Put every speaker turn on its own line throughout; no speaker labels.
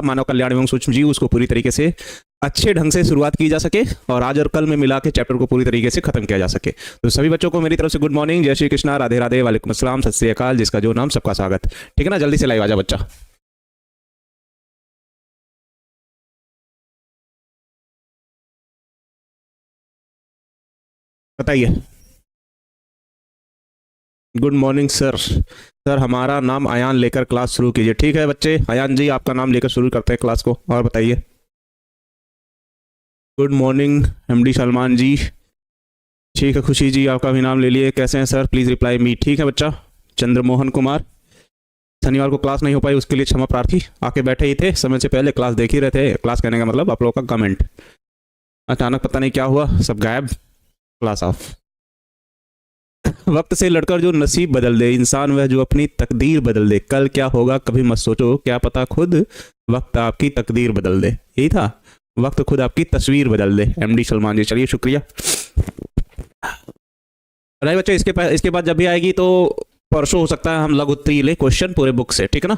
मानव कल्याण एवं सूक्ष्म जीव उसको पूरी तरीके से अच्छे ढंग से शुरुआत की जा सके और आज और कल में मिला के चैप्टर को पूरी तरीके से खत्म किया जा सके। तो सभी बच्चों को मेरी तरफ से गुड मॉर्निंग, जय श्री कृष्णा, राधे राधे, वालेकुम अस्सलाम, सत श्री अकाल, जिसका जो नाम सबका स्वागत। ठीक है ना, जल्दी से लाइव आजा बच्चा। बताइए। Good morning sir. सर हमारा नाम अयान लेकर क्लास शुरू कीजिए। ठीक है बच्चे, अयान जी आपका नाम लेकर शुरू करते हैं क्लास को। और बताइए। गुड मॉर्निंग एमडी सलमान जी। ठीक है खुशी जी आपका भी नाम ले लिए। कैसे हैं सर, प्लीज़ रिप्लाई मी। ठीक है बच्चा। चंद्रमोहन कुमार, शनिवार को क्लास नहीं हो पाई उसके लिए क्षमा प्रार्थी। आके बैठे ही थे, समय से पहले क्लास देख ही रहे थे। क्लास कहने का मतलब आप लोग का कमेंट। अचानक पता नहीं क्या हुआ, सब गायब, क्लास ऑफ। वक्त से लड़कर जो नसीब बदल दे इंसान वह जो अपनी तकदीर बदल दे। कल क्या होगा कभी मत सोचो, क्या पता खुद वक्त आपकी तकदीर बदल दे। यही था, वक्त खुद आपकी तस्वीर बदल दे। एमडी सलमान जी, चलिए शुक्रिया। अरे बच्चे इसके बाद जब भी आएगी तो परसों हो सकता है हम लघुत्तरी ले क्वेश्चन पूरे बुक से, ठीक है ना।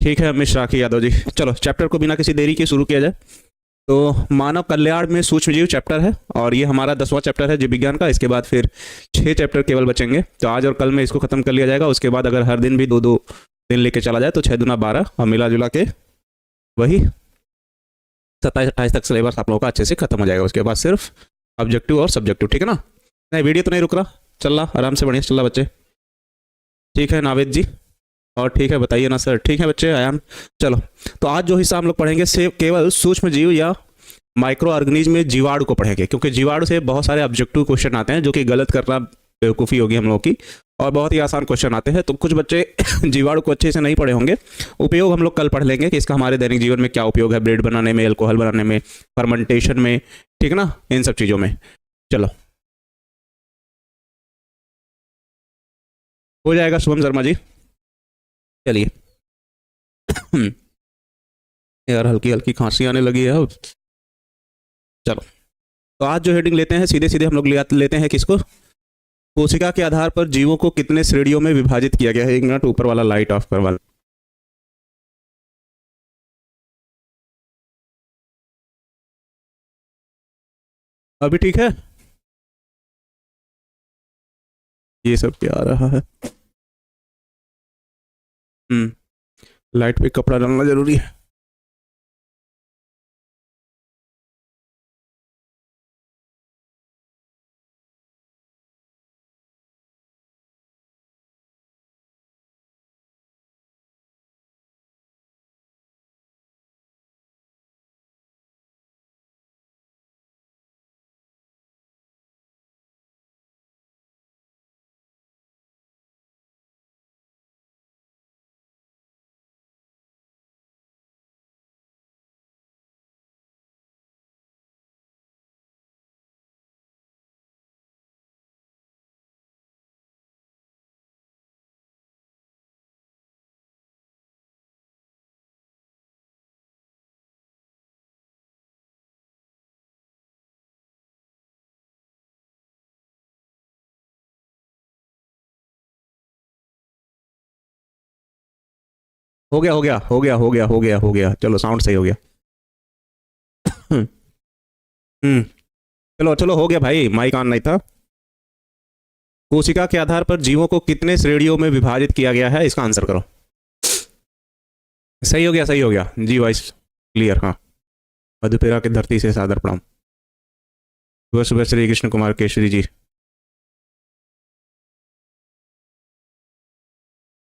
ठीक है अमिश राखी यादव जी। चलो चैप्टर को बिना किसी देरी के शुरू किया जाए। तो मानव कल्याण में सूक्ष्म जीव चैप्टर है और ये हमारा 10वां चैप्टर है जीव विज्ञान का। इसके बाद फिर 6 चैप्टर केवल बचेंगे, तो आज और कल में इसको खत्म कर लिया जाएगा। उसके बाद अगर हर दिन भी 2-2 दिन लेके चला जाए तो 6 दूना 12 और मिला जुला के वही 27-28 तक सिलेबस आप लोगों का अच्छे से खत्म हो जाएगा। उसके बाद सिर्फ ऑब्जेक्टिव और सब्जेक्टिव, ठीक है ना। नहीं वीडियो तो नहीं रुक रहा, चल रहा आराम से, बढ़िया चल रहा बच्चे। ठीक है नावेद जी, और ठीक है बताइए ना सर। ठीक है बच्चे आयाम। चलो तो आज जो हिस्सा हम लोग पढ़ेंगे से केवल सूक्ष्म जीव या माइक्रो ऑर्गेनिज्म में जीवाणु को पढ़ेंगे, क्योंकि जीवाणु से बहुत सारे ऑब्जेक्टिव क्वेश्चन आते हैं जो कि गलत करना बेवकूफ़ी होगी हम लोग की, और बहुत ही आसान क्वेश्चन आते हैं। तो कुछ बच्चे जीवाणु को अच्छे से नहीं पढ़े होंगे। उपयोग हम लोग कल पढ़ लेंगे कि इसका हमारे दैनिक जीवन में क्या उपयोग है, ब्रेड बनाने में, अल्कोहल बनाने में, फर्मेंटेशन में, ठीक है ना, इन सब चीज़ों में। चलो हो जाएगा शुभम शर्मा जी। चलिए यार हल्की हल्की खांसी आने लगी है अब। चलो तो आज जो हेडिंग लेते हैं सीधे सीधे हम लोग लेते हैं किसको, कोशिका के आधार पर जीवों को कितने श्रेणियों में विभाजित किया गया है। एक मिनट ऊपर वाला लाइट ऑफ करवा। अभी ठीक है, ये सब क्या आ रहा है। लाइट पे कपड़ा डालना जरूरी है। हो गया हो गया हो गया हो गया हो गया हो गया, चलो साउंड सही हो गया। हम्म चलो चलो हो गया भाई, माइक ऑन नहीं था। कोशिका के आधार पर जीवों को कितने श्रेणियों में विभाजित किया गया है, इसका आंसर करो। सही हो गया, सही हो गया जी, वॉइस क्लियर। हाँ, मधुपेरा की धरती से सादर प्रणाम। सुबह सुबह श्री कृष्ण कुमार केशरी जी।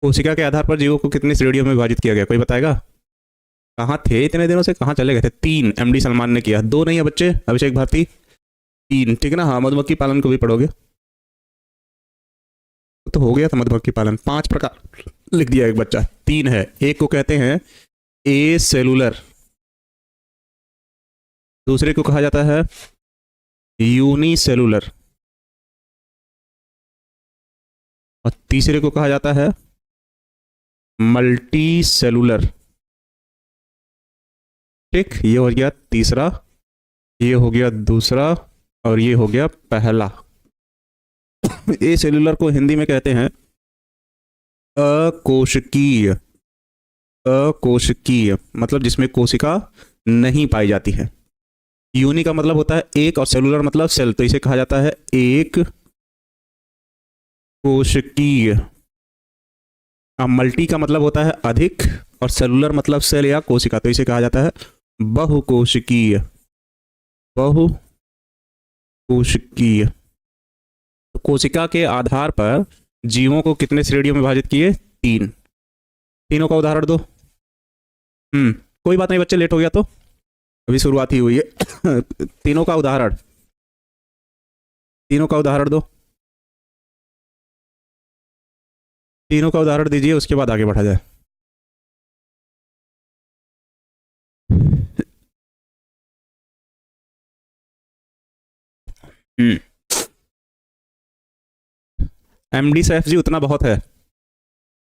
कोशिका के आधार पर जीवों को कितनी श्रेणियों में विभाजित किया गया, कोई बताएगा। कहाँ थे इतने दिनों से, कहाँ चले गए थे। 3 एमडी सलमान ने किया, 2 नहीं है बच्चे, अभिषेक भारती 3, ठीक है ना। हाँ मधुमक्खी पालन को भी पढ़ोगे तो हो गया था। मधुमक्खी पालन 5 प्रकार लिख दिया एक बच्चा, 3 है। एक को कहते हैं ए सेलुलर, दूसरे को कहा जाता है यूनिसेलुलर, और तीसरे को कहा जाता है मल्टी सेलुलर। ठीक, ये हो गया तीसरा, ये हो गया दूसरा, और ये हो गया पहला। ए सेलुलर को हिंदी में कहते हैं अकोशिकीय। अकोशिकीय मतलब जिसमें कोशिका नहीं पाई जाती है। यूनि का मतलब होता है एक और सेलुलर मतलब सेल, तो इसे कहा जाता है एक कोशिकीय। अब मल्टी का मतलब होता है अधिक और सेलुलर मतलब सेल या कोशिका, तो इसे कहा जाता है बहुकोशिकीय। बहुकोशिकीय। तो कोशिका के आधार पर जीवों को कितने श्रेणियों में विभाजित किए? तीन। तीनों का उदाहरण दो। कोई बात नहीं बच्चे, लेट हो गया तो अभी शुरुआत ही हुई है। तीनों का उदाहरण दो। तीनों का उदाहरण दीजिए, उसके बाद आगे बढ़ा जाए। एमडी सैफ जी उतना बहुत है,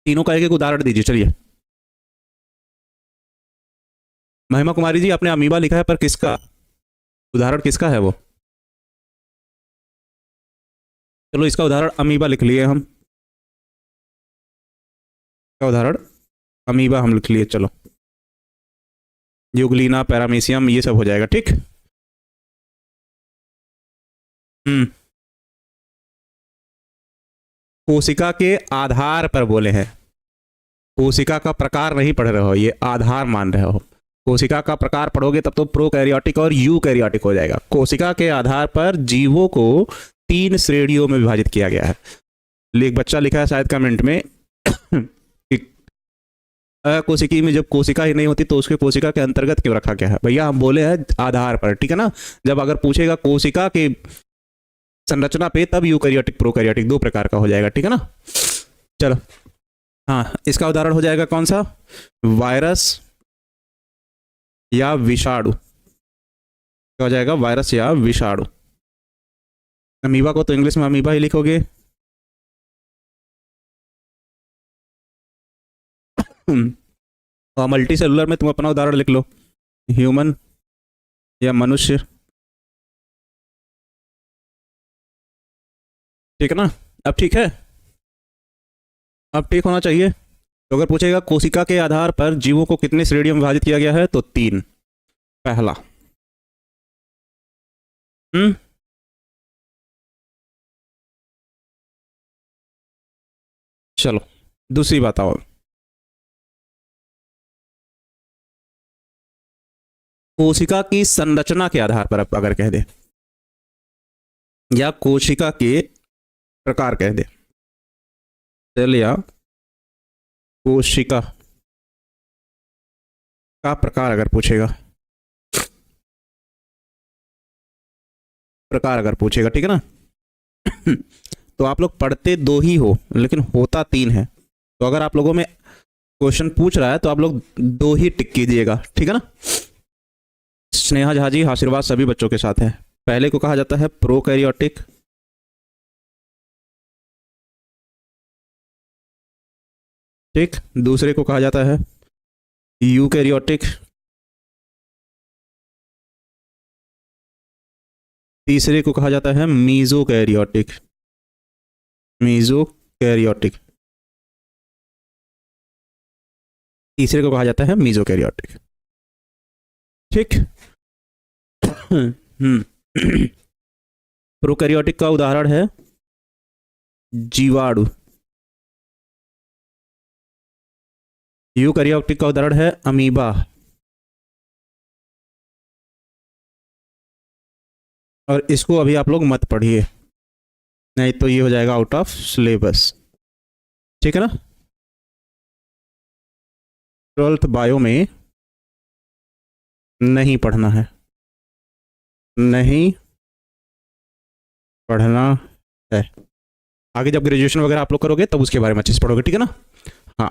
तीनों का एक एक उदाहरण दीजिए। चलिए महिमा कुमारी जी, आपने अमीबा लिखा है पर किसका उदाहरण, किसका है वो? चलो इसका उदाहरण अमीबा लिख लिए हम, का उदाहरण अमीबा हम लिख लिए। चलो यूग्लिना, पैरामीशियम, ये सब हो जाएगा। ठीक। कोशिका के आधार पर बोले हैं, कोशिका का प्रकार नहीं पढ़ रहे हो, ये आधार मान रहे हो। कोशिका का प्रकार पढ़ोगे तब तो प्रोकैरियोटिक और यूकैरियोटिक हो जाएगा। कोशिका के आधार पर जीवों को तीन श्रेणियों में विभाजित किया गया है। एक बच्चा लिखा है शायद कमेंट में कोशिकी में जब कोशिका ही नहीं होती तो उसके कोशिका के अंतर्गत क्यों रखा गया है? भैया हम बोले हैं आधार पर, ठीक है ना। जब अगर पूछेगा कोशिका के संरचना पे तब यूकैरियोटिक प्रोकैरियोटिक दो प्रकार का हो जाएगा, ठीक है ना। चलो हाँ, इसका उदाहरण हो जाएगा कौन सा? वायरस या विषाणु। क्या हो जाएगा? वायरस या विषाणु। अमीबा को तो इंग्लिश में अमीबा ही लिखोगे। और मल्टी सेलुलर में तुम अपना उदाहरण लिख लो, ह्यूमन या मनुष्य, ठीक है ना। अब ठीक है, अब ठीक होना चाहिए। तो अगर पूछेगा कोशिका के आधार पर जीवों को कितने श्रेणियों में विभाजित किया गया है, तो तीन। पहला चलो दूसरी बात आओ। कोशिका की संरचना के आधार पर अगर कह दे या कोशिका के प्रकार कह दे, सेल या कोशिका का प्रकार अगर पूछेगा, प्रकार अगर पूछेगा, ठीक है ना। तो आप लोग पढ़ते दो ही हो लेकिन होता तीन है। तो अगर आप लोगों में क्वेश्चन पूछ रहा है तो आप लोग दो ही टिक कीजिएगा, ठीक है ना। स्नेहा झा जी, आशीर्वाद सभी बच्चों के साथ है। पहले को कहा जाता है प्रोकैरियोटिक, ठीक। दूसरे को कहा जाता है यूकैरियोटिक, तीसरे को कहा जाता है मीजोकैरियोटिक। मीजोकैरियोटिक, तीसरे को कहा जाता है मीजोकैरियोटिक, ठीक। प्रोकैरियोटिक का उदाहरण है जीवाणु, यूकैरियोटिक का उदाहरण है अमीबा, और इसको अभी आप लोग मत पढ़िए नहीं तो ये हो जाएगा आउट ऑफ सिलेबस, ठीक है ना। 12th बायो में नहीं पढ़ना है, नहीं पढ़ना है। आगे जब ग्रेजुएशन वगैरह आप लोग करोगे तब उसके बारे में अच्छे से पढ़ोगे, ठीक है ना। हाँ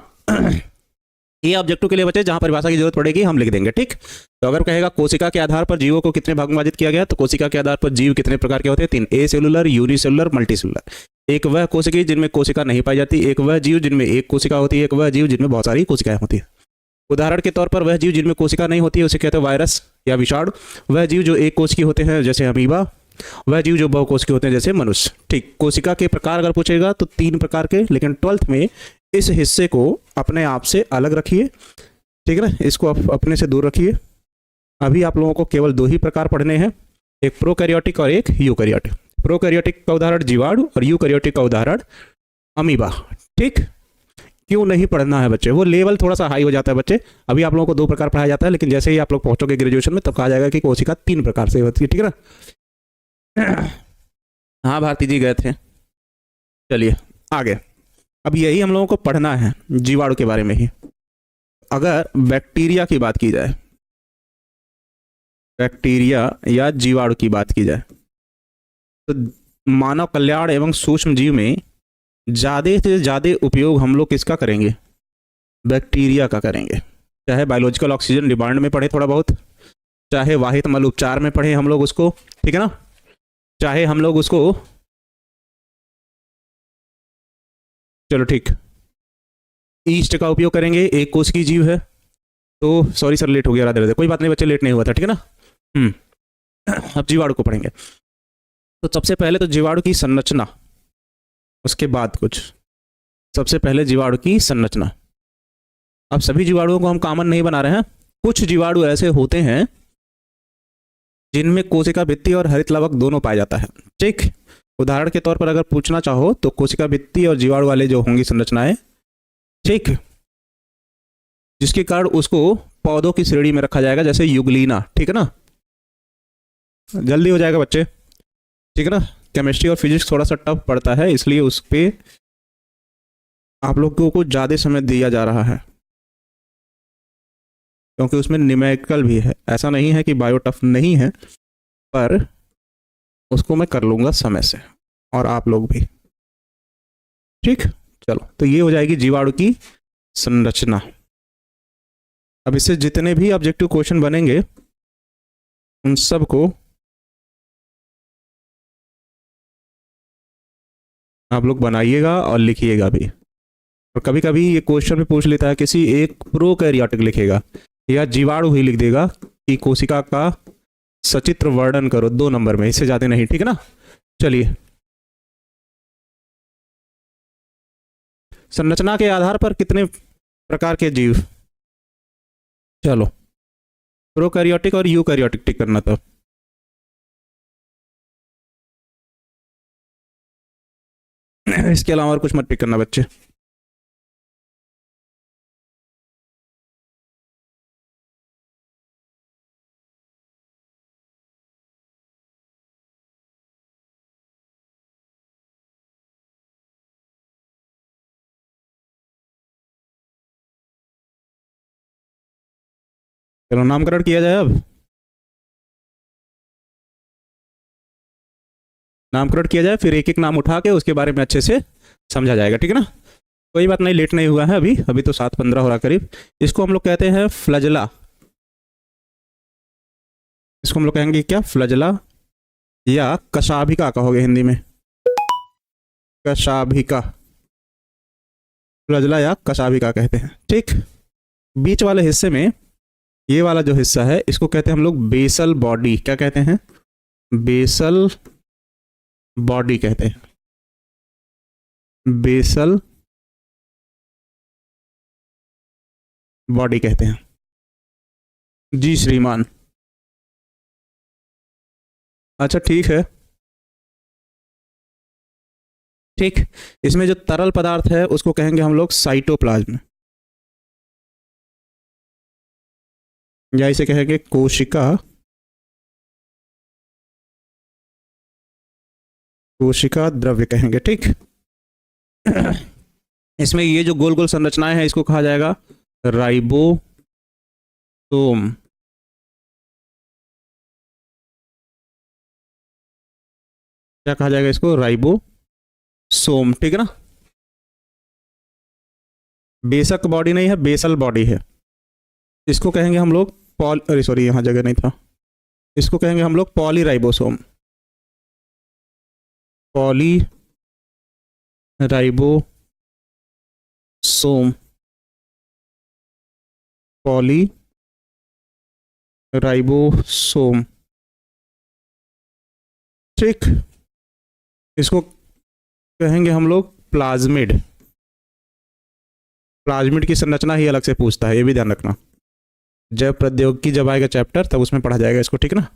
ये ऑब्जेक्टिव के लिए बचे, जहां परिभाषा की जरूरत पड़ेगी हम लिख देंगे, ठीक। तो अगर कहेगा कोशिका के आधार पर जीवों को कितने भाग में विभाजित किया गया, तो कोशिका के आधार पर जीव कितने प्रकार के होते हैं? तीन। ए सेलुलर, यूनिसेलुलर, मल्टीसेलुलर। एक वह कोशिकी जिनमें कोशिका नहीं पाई जाती, एक वह जीव जिनमें एक कोशिका होती है, एक वह जीव जिनमें बहुत सारी कोशिकाएं होती है। उदाहरण के तौर पर वह जीव जिनमें कोशिका नहीं होती है उसे कहते हैं वायरस या विषाणु। वह जीव जो एक कोशिकीय होते हैं जैसे अमीबा, वह जीव जो बहुकोशिकीय होते हैं जैसे मनुष्य, ठीक। कोशिका के प्रकार अगर पूछेगा तो तीन प्रकार के, लेकिन 12th में इस हिस्से को अपने आप से अलग रखिए। ठीक है ना, इसको आप अपने से दूर रखिए। अभी आप लोगों को केवल दो ही प्रकार पढ़ने हैं, एक प्रोकैरियोटिक और एक यूकैरियोटिक। प्रोकैरियोटिक का उदाहरण जीवाणु और यूकैरियोटिक का उदाहरण अमीबा। ठीक, क्यों नहीं पढ़ना है बच्चे, वो लेवल थोड़ा सा हाई हो जाता है बच्चे। अभी आप लोगों को दो प्रकार पढ़ाया जाता है, लेकिन जैसे ही आप लोग पहुंचोगे ग्रेजुएशन में तो कहा जाएगा कि कोशिका तीन प्रकार से होती है। ठीक है ना। हाँ भारती जी गए थे। चलिए आगे, अब यही हम लोगों को पढ़ना है जीवाणु के बारे में ही। अगर बैक्टीरिया की बात की जाए, बैक्टीरिया या जीवाणु की बात की जाए, तो मानव कल्याण एवं सूक्ष्म जीव में ज़्यादा से ज़्यादा उपयोग हम लोग किसका करेंगे, बैक्टीरिया का करेंगे। चाहे बायोलॉजिकल ऑक्सीजन डिमांड में पढ़े थोड़ा बहुत, चाहे वाहित मल उपचार में पढ़े हम लोग उसको, ठीक है ना, चाहे हम लोग उसको, चलो ठीक, ईस्ट का उपयोग करेंगे, एक कोश की जीव है। तो सॉरी सर लेट हो गया, राधे राधे, कोई बात नहीं बच्चे, लेट नहीं हुआ था, ठीक है ना। अब जीवाणु को पढ़ेंगे। तो सबसे पहले तो जीवाणु की संरचना, उसके बाद कुछ, सबसे पहले जीवाणु की संरचना। अब सभी जीवाणुओं को हम कॉमन नहीं बना रहे हैं, कुछ जीवाणु ऐसे होते हैं जिनमें कोशिका भित्ति और हरित लवक दोनों पाया जाता है। ठीक, उदाहरण के तौर पर अगर पूछना चाहो तो कोशिका भित्ति और जीवाणु वाले जो होंगी संरचनाएं, ठीक, जिसके कारण उसको पौधों की श्रेणी में रखा जाएगा, जैसे युगलीना। ठीक है ना, जल्दी हो जाएगा बच्चे, ठीक है ना। केमिस्ट्री और फिजिक्स थोड़ा सा टफ पड़ता है, इसलिए उस पर आप लोगों को ज़्यादा समय दिया जा रहा है, क्योंकि उसमें न्यूमेरिकल भी है। ऐसा नहीं है कि बायो टफ नहीं है, पर उसको मैं कर लूँगा समय से, और आप लोग भी। ठीक, चलो, तो ये हो जाएगी जीवाणु की संरचना। अब इससे जितने भी ऑब्जेक्टिव क्वेश्चन बनेंगे उन सब को आप लोग बनाइएगा और लिखिएगा भी। और कभी कभी ये क्वेश्चन भी पूछ लेता है, किसी एक प्रोकैरियोटिक लिखेगा या जीवाणु ही लिख देगा कि कोशिका का सचित्र वर्णन करो 2 नंबर में, इससे ज्यादा नहीं। ठीक है ना। चलिए, संरचना के आधार पर कितने प्रकार के जीव, चलो प्रोकैरियोटिक और यूकैरियोटिक टिक करना था। इसके अलावा और कुछ मत टिक करना बच्चे। चलो नामकरण किया जाए। अब नामकरण किया जाए, फिर एक एक नाम उठा के उसके बारे में अच्छे से समझा जाएगा। ठीक है ना, कोई बात नहीं, लेट नहीं हुआ है अभी, अभी तो 7:15 हो रहा करीब। इसको हम लोग कहते हैं फ्लजला। इसको हम लोग कहेंगे क्या, फ्लजला, या कशाभिका कहोगे हिंदी में, कशाभिका, फ्लजला या कशाभिका कहते हैं। ठीक, बीच वाले हिस्से में ये वाला जो हिस्सा है इसको कहते हैं हम लोग बेसल बॉडी। क्या कहते हैं, बेसल बॉडी कहते हैं, बेसल बॉडी कहते हैं। जी श्रीमान, अच्छा ठीक है। ठीक, इसमें जो तरल पदार्थ है उसको कहेंगे हम लोग साइटोप्लाज्म, या इसे कहेंगे कोशिका, कोशिका द्रव्य कहेंगे। ठीक, इसमें ये जो गोल गोल संरचनाएं हैं इसको कहा जाएगा राइबोसोम। क्या कहा जाएगा इसको, राइबोसोम। ठीक है ना, बेसक बॉडी नहीं है, बेसल बॉडी है। इसको कहेंगे हम लोग अरे सॉरी यहाँ जगह नहीं था, इसको कहेंगे हम लोग पॉलीराइबोसोम, पॉलीराइबोसोम, पॉलीराइबोसोम। ठीक, इसको कहेंगे हम लोग प्लाज्मिड। प्लाज्मिड की संरचना ही अलग से पूछता है, ये भी ध्यान रखना। जैव प्रौद्योगिकी जब आएगा चैप्टर तब उसमें पढ़ा जाएगा इसको, ठीक है ना।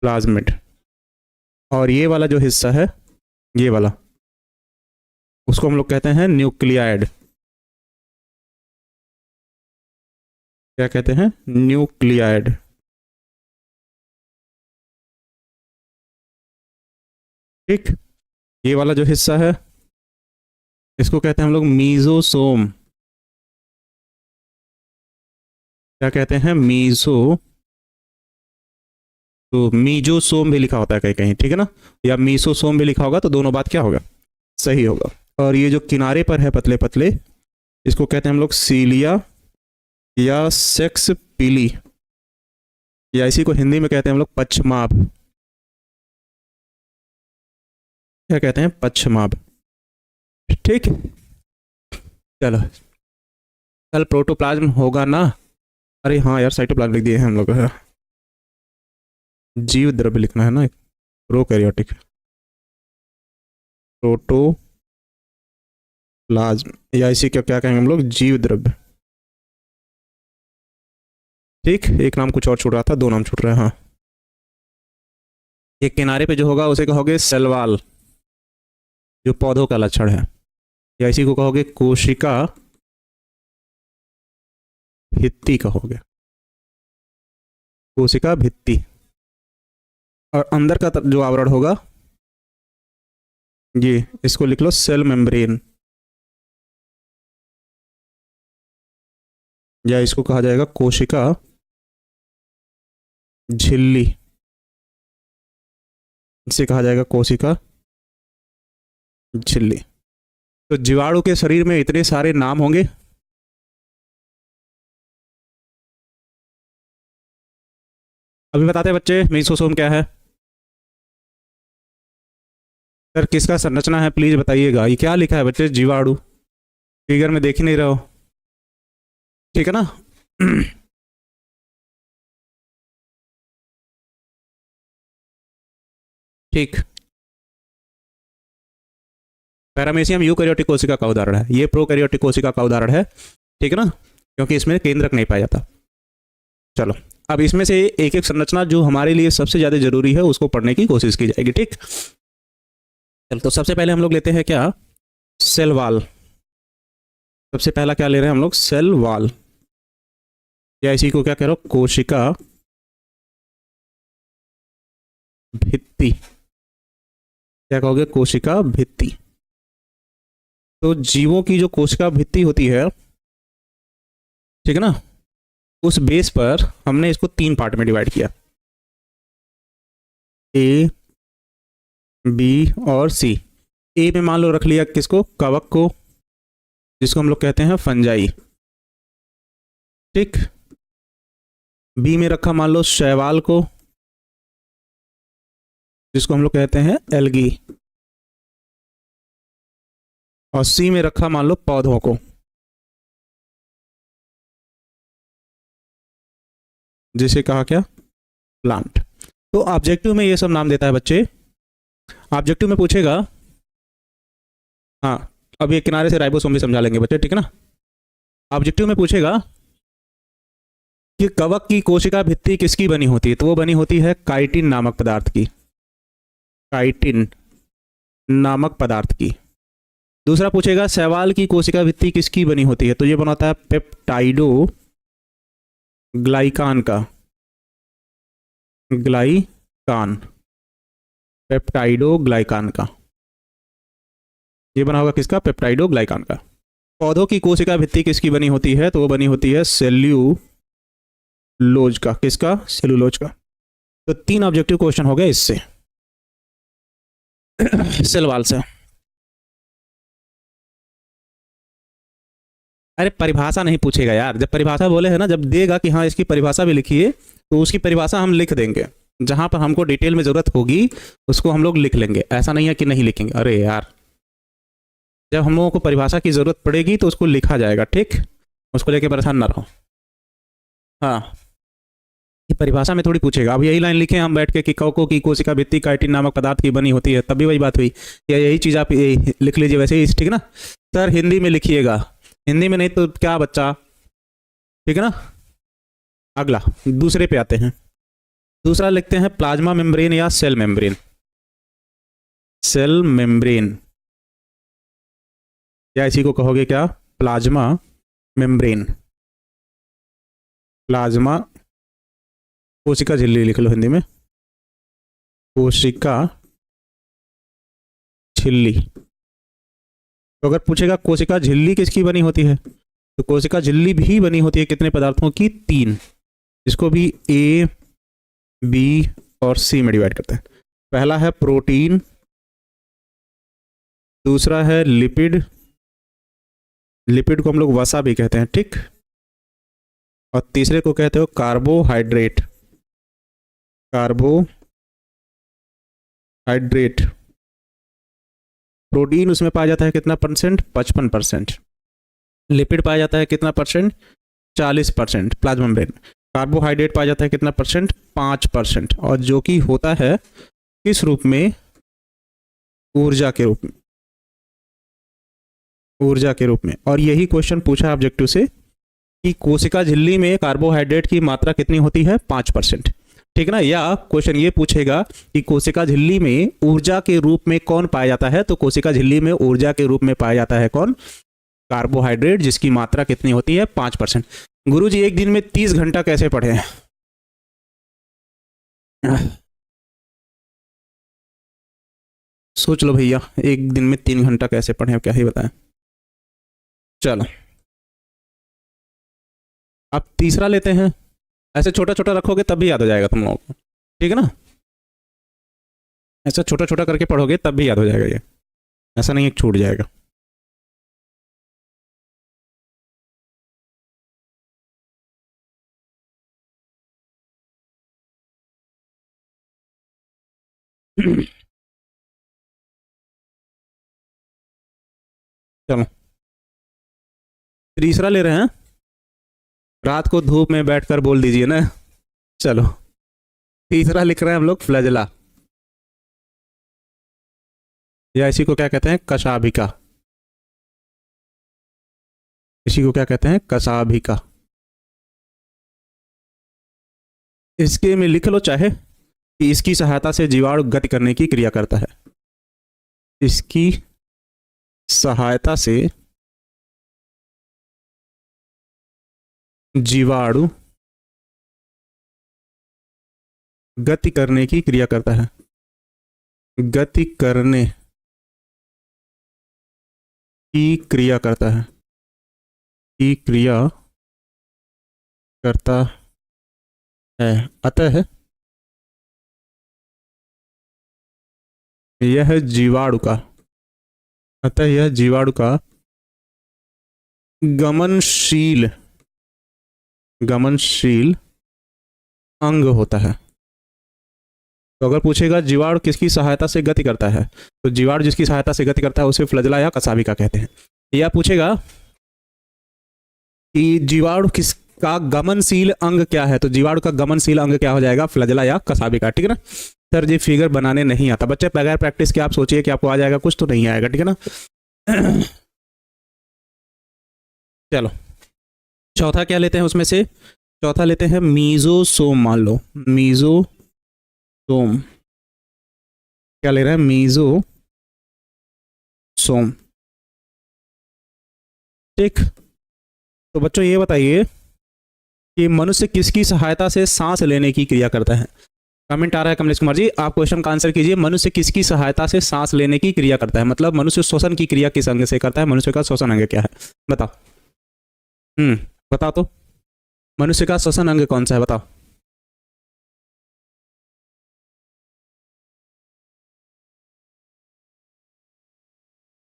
प्लाज्मिड। और ये वाला जो हिस्सा है, ये वाला, उसको हम लोग कहते हैं न्यूक्लियाइड। क्या कहते हैं? न्यूक्लियाइड। ठीक। ये वाला जो हिस्सा है इसको कहते हैं हम लोग मीजोसोम। क्या कहते हैं? मीजो, तो मीजोसोम भी लिखा होता है कहीं कहीं, ठीक है ना, या मीसोसोम भी लिखा होगा, तो दोनों बात क्या होगा? सही होगा। और ये जो किनारे पर है पतले पतले, इसको कहते हैं हम लोग सीलिया या सेक्स पीली, या इसी को हिंदी में कहते हैं हम लोग पक्षमाभ। क्या कहते हैं? पक्षमाभ। ठीक। चलो, कल प्रोटोप्लाज्म होगा ना? अरे हाँ यार, साइटोप्लाज्म लिख दिए हैं हम लोग। जीव द्रव्य लिखना है ना, प्रोकैरियोटिक। प्रोटोप्लाज्म, या इसी का क्या कहेंगे हम लोग? जीव द्रव्य। ठीक। एक नाम कुछ और छूट रहा था, दो नाम छूट रहे हैं। हाँ, एक किनारे पे जो होगा उसे कहोगे सेल वॉल, जो पौधों का लक्षण है, या इसी को कहोगे कोशिका भित्ति कहोगे, कोशिका भित्ति। और अंदर का जो आवरण होगा, ये इसको लिख लो सेल मेम्ब्रेन, या इसको कहा जाएगा कोशिका झिल्ली, इसे कहा जाएगा कोशिका झिल्ली। तो जीवाणु के शरीर में इतने सारे नाम होंगे। अभी बताते हैं बच्चे, मीसोसोम क्या है? सर किसका संरचना है प्लीज बताइएगा। ये क्या लिखा है बच्चे? जीवाणु। फिगर में देख ही नहीं रहे हो, ठीक है ना। ठीक। पैरामेसियम यूकैरियोटिक कोशिका का उदाहरण है, ये प्रोकैरियोटिक कोशिका का उदाहरण है, ठीक है ना, क्योंकि इसमें केंद्रक नहीं पाया जाता। चलो, अब इसमें से एक एक संरचना जो हमारे लिए सबसे ज्यादा जरूरी है उसको पढ़ने की कोशिश की जाएगी। ठीक। चलो, तो सबसे पहले हम लोग लेते हैं क्या? Cell wall. सबसे पहला क्या ले रहे हैं हम लोग? सेल वॉल, या इसी को क्या कह रहे हो? कोशिका भित्ति। क्या कहोगे? कोशिका भित्ति। तो जीवों की जो कोशिका भित्ति होती है, ठीक है ना, उस बेस पर हमने इसको 3 पार्ट में डिवाइड किया, ए, बी और सी। ए में मान लो रख लिया किसको? कवक को, जिसको हम लोग कहते हैं फंजाई। ठीक। बी में रखा मान लो शैवाल को, जिसको हम लोग कहते हैं एल्गी। और सी में रखा मान लो पौधों को, जिसे कहा क्या? प्लांट। तो ऑब्जेक्टिव में ये सब नाम देता है बच्चे। ऑब्जेक्टिव में पूछेगा, हाँ अब ये किनारे से राइबोसोम भी समझा लेंगे बच्चे, ठीक है ना। ऑब्जेक्टिव में पूछेगा कि कवक की कोशिका भित्ति किसकी बनी होती है, तो वो बनी होती है काइटिन नामक पदार्थ की, काइटिन नामक पदार्थ की। दूसरा पूछेगा शैवाल की कोशिका भित्ति किसकी बनी होती है, तो ये बनाता है पेप्टाइडो ग्लाइकान का, ग्लाइकान, पेप्टाइडो ग्लाइकान का। ये बना होगा किसका? पेप्टाइडो ग्लाइकान का। पौधों की कोशिका भित्ति किसकी बनी होती है, तो वो बनी होती है सेल्यूलोज का। किसका? सेलुलोज का। तो 3 ऑब्जेक्टिव क्वेश्चन हो गए इससे, सेल वॉल से। अरे परिभाषा नहीं पूछेगा यार, जब परिभाषा बोले है ना, जब देगा कि हाँ इसकी परिभाषा भी लिखिए, तो उसकी परिभाषा हम लिख देंगे। जहां पर हमको डिटेल में जरूरत होगी उसको हम लोग लिख लेंगे, ऐसा नहीं है कि नहीं लिखेंगे। अरे यार, जब हम लोगों को परिभाषा की जरूरत पड़ेगी तो उसको लिखा जाएगा, ठीक, उसको लेके परेशान ना रहो। हाँ, ये परिभाषा में थोड़ी पूछेगा। अब यही लाइन लिखे हम बैठ के कि कवकों की कोशिका भित्ति काइटिन नामक पदार्थ की बनी होती है, तब भी वही बात हुई, या यही चीज़ आप लिख लीजिए वैसे ही, ठीक है ना। सर हिंदी में लिखिएगा, हिंदी में नहीं तो क्या बच्चा, ठीक है ना। अगला दूसरे पे आते हैं। दूसरा लिखते हैं प्लाज्मा मेम्ब्रेन या सेल मेम्ब्रेन। सेल मेम्ब्रेन या इसी को कहोगे क्या, प्लाज्मा मेम्ब्रेन। प्लाज्मा, कोशिका झिल्ली लिख लो हिंदी में, कोशिका झिल्ली। तो अगर पूछेगा कोशिका झिल्ली किसकी बनी होती है, तो कोशिका झिल्ली भी बनी होती है कितने पदार्थों की, 3। इसको भी ए, बी और सी में डिवाइड करते हैं। पहला है प्रोटीन, दूसरा है लिपिड, लिपिड को हम लोग वसा भी कहते हैं, ठीक, और तीसरे को कहते हो कार्बोहाइड्रेट। कार्बोहाइड्रेट, प्रोटीन उसमें पाया जाता है कितना परसेंट, 55%। लिपिड पाया जाता है कितना परसेंट, 40% प्लाज्मा मेम्ब्रेन। कार्बोहाइड्रेट पाया जाता है कितना परसेंट, 5%, और जो कि होता है किस रूप में, ऊर्जा के रूप में, ऊर्जा के रूप में। और यही क्वेश्चन पूछा ऑब्जेक्टिव से कि कोशिका झिल्ली में कार्बोहाइड्रेट की मात्रा कितनी होती है, 5%, ठीक ना। या क्वेश्चन ये पूछेगा कि कोशिका झिल्ली में ऊर्जा के रूप में कौन पाया जाता है, तो कोशिका झिल्ली में ऊर्जा के रूप में पाया जाता है कौन, कार्बोहाइड्रेट, जिसकी मात्रा कितनी होती है, 5%। गुरुजी एक दिन में 30 घंटा कैसे पढ़े हैं, सोच लो भैया, एक दिन में 3 घंटा कैसे पढ़े हैं, क्या ही बताएं। चलो अब तीसरा लेते हैं। ऐसे छोटा छोटा रखोगे तब भी याद हो जाएगा तुम लोगों को, ठीक है ना। ऐसा छोटा छोटा करके पढ़ोगे तब भी याद हो जाएगा, ये ऐसा नहीं है छूट जाएगा। चलो तीसरा ले रहे हैं, रात को धूप में बैठकर बोल दीजिए ना। चलो तीसरा लिख रहे हैं हम लोग फ्लैजेला, या इसी को क्या कहते हैं, कशाभिका। इसी को क्या कहते हैं, कशाभिका। इसके में लिख लो चाहे कि इसकी सहायता से जीवाणु गति करने की क्रिया करता है। इसकी सहायता से जीवाणु गति करने की क्रिया करता है, गति करने की क्रिया करता है, की क्रिया करता है। अतः यह जीवाणु का, अतः यह जीवाणु का गमनशील, गमनशील अंग होता है। तो अगर पूछेगा जीवाणु किसकी सहायता से गति करता है, तो जीवाणु जिसकी सहायता से गति करता है उसे फ्लैजेला या कशाभिका कहते हैं। या पूछेगा कि जीवाणु किसका गमनशील अंग क्या है, तो जीवाणु का गमनशील अंग क्या हो जाएगा, फ्लैजेला या कशाभिका, ठीक है ना। सर ये फिगर बनाने नहीं आता, बच्चे बगैर प्रैक्टिस के आप सोचिए कि आपको आ जाएगा, कुछ तो नहीं आएगा, ठीक है ना। चलो चौथा क्या लेते हैं उसमें से, चौथा लेते हैं मीजोसोम। मान लो मीजोसोम, क्या ले रहे हैं, मीजोसोम, ठीक। तो बच्चों ये बताइए कि मनुष्य किसकी सहायता से सांस लेने की क्रिया करता है। कमेंट आ रहा है कमलेश कुमार जी, आप क्वेश्चन का आंसर कीजिए। मनुष्य किसकी सहायता से सांस लेने की क्रिया करता है, मतलब मनुष्य श्वसन की क्रिया किस अंग से करता है, मनुष्य का श्वसन अंग क्या है, बताओ। बताओ तो, मनुष्य का श्वसन अंग कौन सा है, बताओ।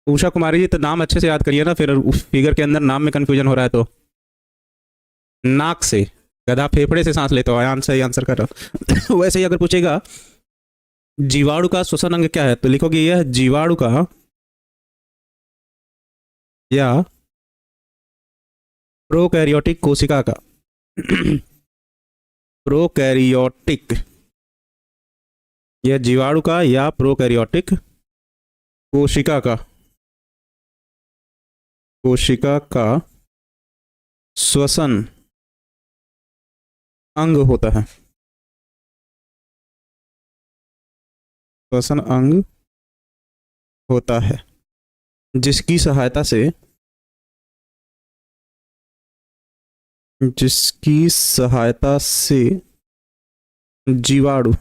उषा कुमारी जी तो नाम अच्छे से याद करिए ना, फिर फिगर के अंदर नाम में कंफ्यूजन हो रहा है तो। नाक से, गधा फेफड़े से सांस लेता हो, आंसर आंसर कर रहा हो। वैसे ही अगर पूछेगा जीवाणु का श्वसन अंग क्या है, तो लिखोगे यह जीवाणु का या प्रोकैरियोटिक कोशिका का, प्रोकैरियोटिक, यह जीवाणु का या प्रोकैरियोटिक कोशिका का, कोशिका का श्वसन अंग होता है, श्वसन अंग होता है, जिसकी सहायता से जीवाणु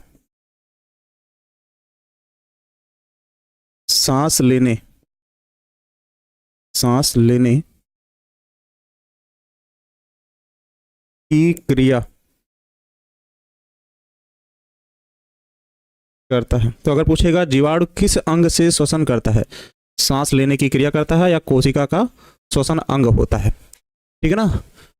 सांस लेने की क्रिया करता है। तो अगर पूछेगा जीवाणु किस अंग से श्वसन करता है, सांस लेने की क्रिया करता है या कोशिका का श्वसन अंग होता है, ठीक है ना।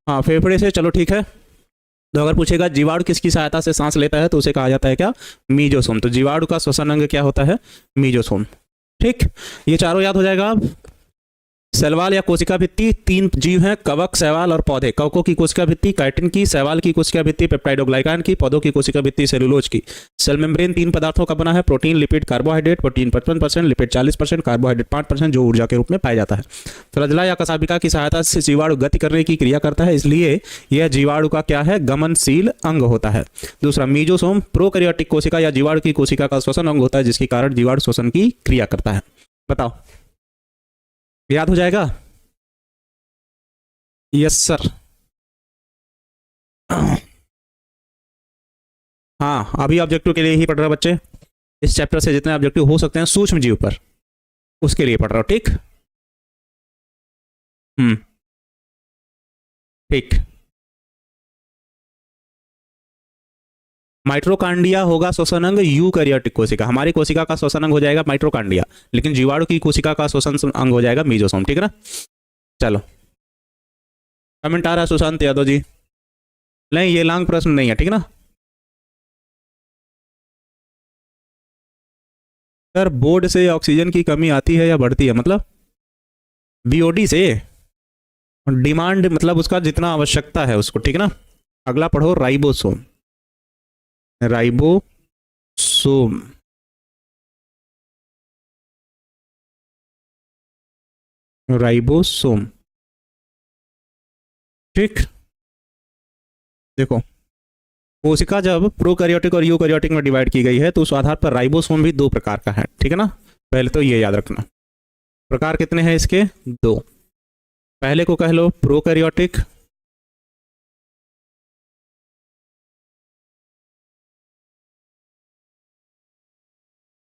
हाँ, फेफड़े से, चलो ठीक है। तो अगर पूछेगा जीवाणु किसकी सहायता से सांस लेता है तो उसे कहा जाता है क्या, मीजोसोम। तो जीवाणु का श्वसन अंग क्या होता है, मीजोसोम। ठीक, ये चारों याद हो जाएगा। अब शैवाल या कोशिका भित्ति, तीन जीव हैं, कवक, शैवाल और पौधे। कवकों की कोशिका भित्ति काइटिन की, शैवाल की कोशिका भित्ति पेप्टाइडोग्लाइकान की, पौधों की कोशिका भित्ति सेलुलोज की। सेल मेम्ब्रेन तीन पदार्थों का बना है, protein, lipid, carbohydrate. Protein 55%, lipid 40%, carbohydrate 5%, जो ऊर्जा के रूप में पाया जाता है। फ्लैजेला या कशाभिका की सहायता से जीवाणु गति करने की क्रिया करता है, इसलिए यह जीवाणु का क्या है, गमनशील अंग होता है। दूसरा, मीजोसोम प्रोकैरियोटिक कोशिका या जीवाणु की कोशिका का श्वसन अंग होता है, जिसके कारण जीवाणु श्वसन की क्रिया करता है। बताओ, याद हो जाएगा? Yes sir. हाँ, अभी ऑब्जेक्टिव के लिए ही पढ़ रहे हो बच्चे। इस चैप्टर से जितने ऑब्जेक्टिव हो सकते हैं सूक्ष्म जीव पर, उसके लिए पढ़ रहा हो। ठीक, ठीक। माइट्रोकांडिया होगा श्वसन अंग यूकैरियोटिक कोशिका। हमारी कोशिका का श्वसन अंग हो जाएगा माइट्रोकांडिया, लेकिन जीवाणु की कोशिका का श्वसन अंग हो जाएगा मीजोसोम। ठीक है ना। चलो, कमेंट आ रहा है सुशांत यादव जी। नहीं, ये लॉन्ग प्रश्न नहीं है, ठीक है ना। सर, बोर्ड से ऑक्सीजन की कमी आती है या बढ़ती है, मतलब बीओडी से डिमांड, मतलब उसका जितना आवश्यकता है उसको, ठीक है ना। अगला पढ़ो, राइबोसोम। राइबोसोम राइबोसोम ठीक। देखो, कोशिका जब प्रोकैरियोटिक और यूकैरियोटिक में डिवाइड की गई है तो उस आधार पर राइबोसोम भी दो प्रकार का है, ठीक है ना। पहले तो ये याद रखना, प्रकार कितने हैं इसके, दो। पहले को कह लो प्रोकैरियोटिक,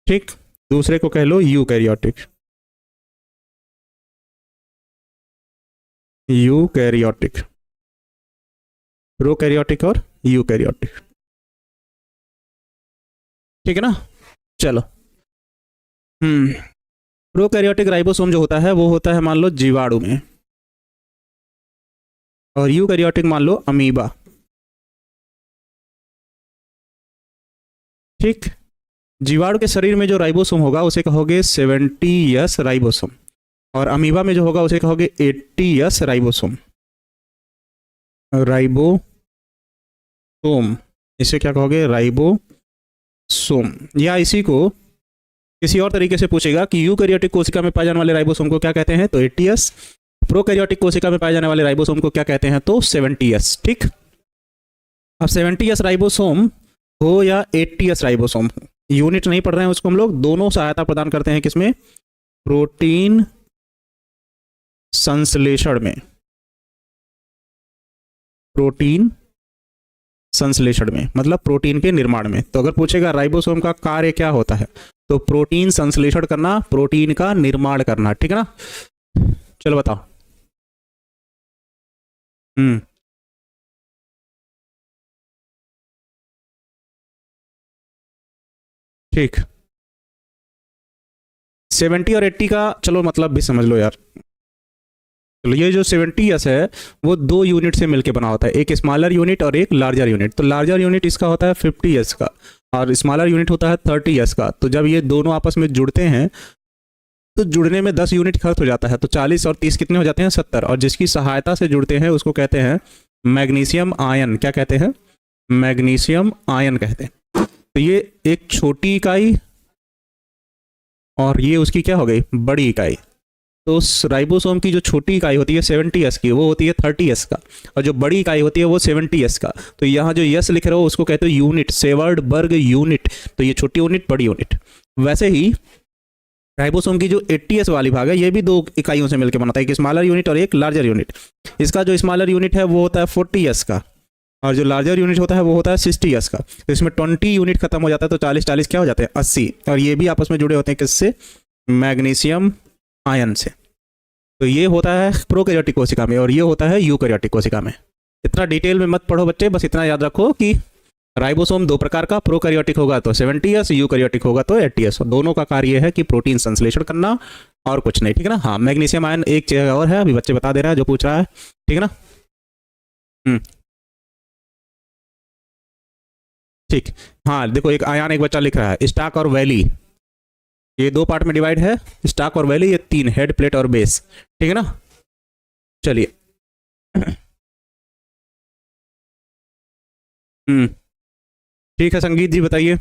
ठीक। दूसरे को कह लो यूकैरियोटिक, यूकैरियोटिक, प्रोकैरियोटिक और यूकैरियोटिक, ठीक है ना। चलो, प्रोकैरियोटिक राइबोसोम जो होता है वो होता है मान लो जीवाणु में, और यूकैरियोटिक मान लो अमीबा, ठीक। जीवाणु के शरीर में जो राइबोसोम होगा उसे कहोगे 70S राइबोसोम, और अमीबा में जो होगा उसे कहोगे 80S राइबोसोम। राइबोसोम, इसे क्या कहोगे, राइबोसोम। या इसी को किसी और तरीके से पूछेगा कि यूकैरियोटिक कोशिका में पाए जाने वाले राइबोसोम को क्या कहते हैं, तो 80S। प्रोकैरियोटिक कोशिका में पाए जाने वाले राइबोसोम को क्या कहते हैं, तो 70S, ठीक। अब 70S राइबोसोम हो या 80S राइबोसोम हो, यूनिट नहीं पढ़ रहे हैं उसको हम लोग, दोनों सहायता प्रदान करते हैं किसमें, प्रोटीन संश्लेषण में, प्रोटीन संश्लेषण में मतलब प्रोटीन के निर्माण में। तो अगर पूछेगा राइबोसोम का कार्य क्या होता है, तो प्रोटीन संश्लेषण करना, प्रोटीन का निर्माण करना, ठीक है ना। चलो बताओ। ठीक, 70 और 80 का चलो मतलब भी समझ लो यार। चलो, ये जो 70S है वो दो यूनिट से मिलके बना होता है, एक स्मॉलर यूनिट और एक लार्जर यूनिट। तो लार्जर यूनिट इसका होता है 50S का, और स्मॉलर यूनिट होता है 30S का। तो जब ये दोनों आपस में जुड़ते हैं तो जुड़ने में 10 यूनिट खर्च हो जाता है, तो 40 और 30 कितने हो जाते हैं, 70। और जिसकी सहायता से जुड़ते हैं उसको कहते हैं मैग्नीशियम आयन। क्या कहते हैं, मैग्नीशियम आयन कहते हैं। तो ये एक छोटी इकाई और ये उसकी क्या हो गई, बड़ी इकाई। तो राइबोसोम की जो छोटी इकाई होती है 70s की, वो होती है 30s का, और जो बड़ी इकाई होती है वो 70s का। तो यहाँ जो यस लिख रहे हो उसको कहते हो यूनिट, सेवर्डबर्ग यूनिट। तो ये छोटी यूनिट, बड़ी यूनिट। वैसे ही राइबोसोम की जो 80s वाली भाग है ये भी दो इकाइयों से मिलकर बनता है, एक स्मॉलर यूनिट और एक लार्जर यूनिट। इसका जो स्मॉलर यूनिट है वो होता है 40s का, और जो लार्जर यूनिट होता है वो होता है 60s का। तो इसमें 20 यूनिट खत्म हो जाता है, तो 40 क्या हो जाते हैं, 80। और ये भी आपस में जुड़े होते हैं किससे, मैग्नीशियम आयन से। तो ये होता है प्रोकैरियोटिक कोशिका में और ये होता है यूकैरियोटिक कोशिका में। इतना डिटेल में मत पढ़ो बच्चे, बस इतना याद रखो कि राइबोसोम दो प्रकार का, प्रोकैरियोटिक होगा तो 70s, यूकैरियोटिक होगा तो 80s। दोनों का कार्य है कि प्रोटीन संश्लेषण करना और कुछ नहीं, ठीक है ना। हाँ, मैग्नीशियम आयन एक जगह और है, अभी बच्चे बता दे रहा है जो पूछ रहा है, ठीक है ना। ठीक। हाँ देखो, एक आयन एक बच्चा लिख रहा है, स्टाक और वैली, ये दो पार्ट में डिवाइड है, स्टाक और वैली, ये तीन, हेड, प्लेट और बेस, ठीक है ना। चलिए ठीक है, संगीत जी बताइए,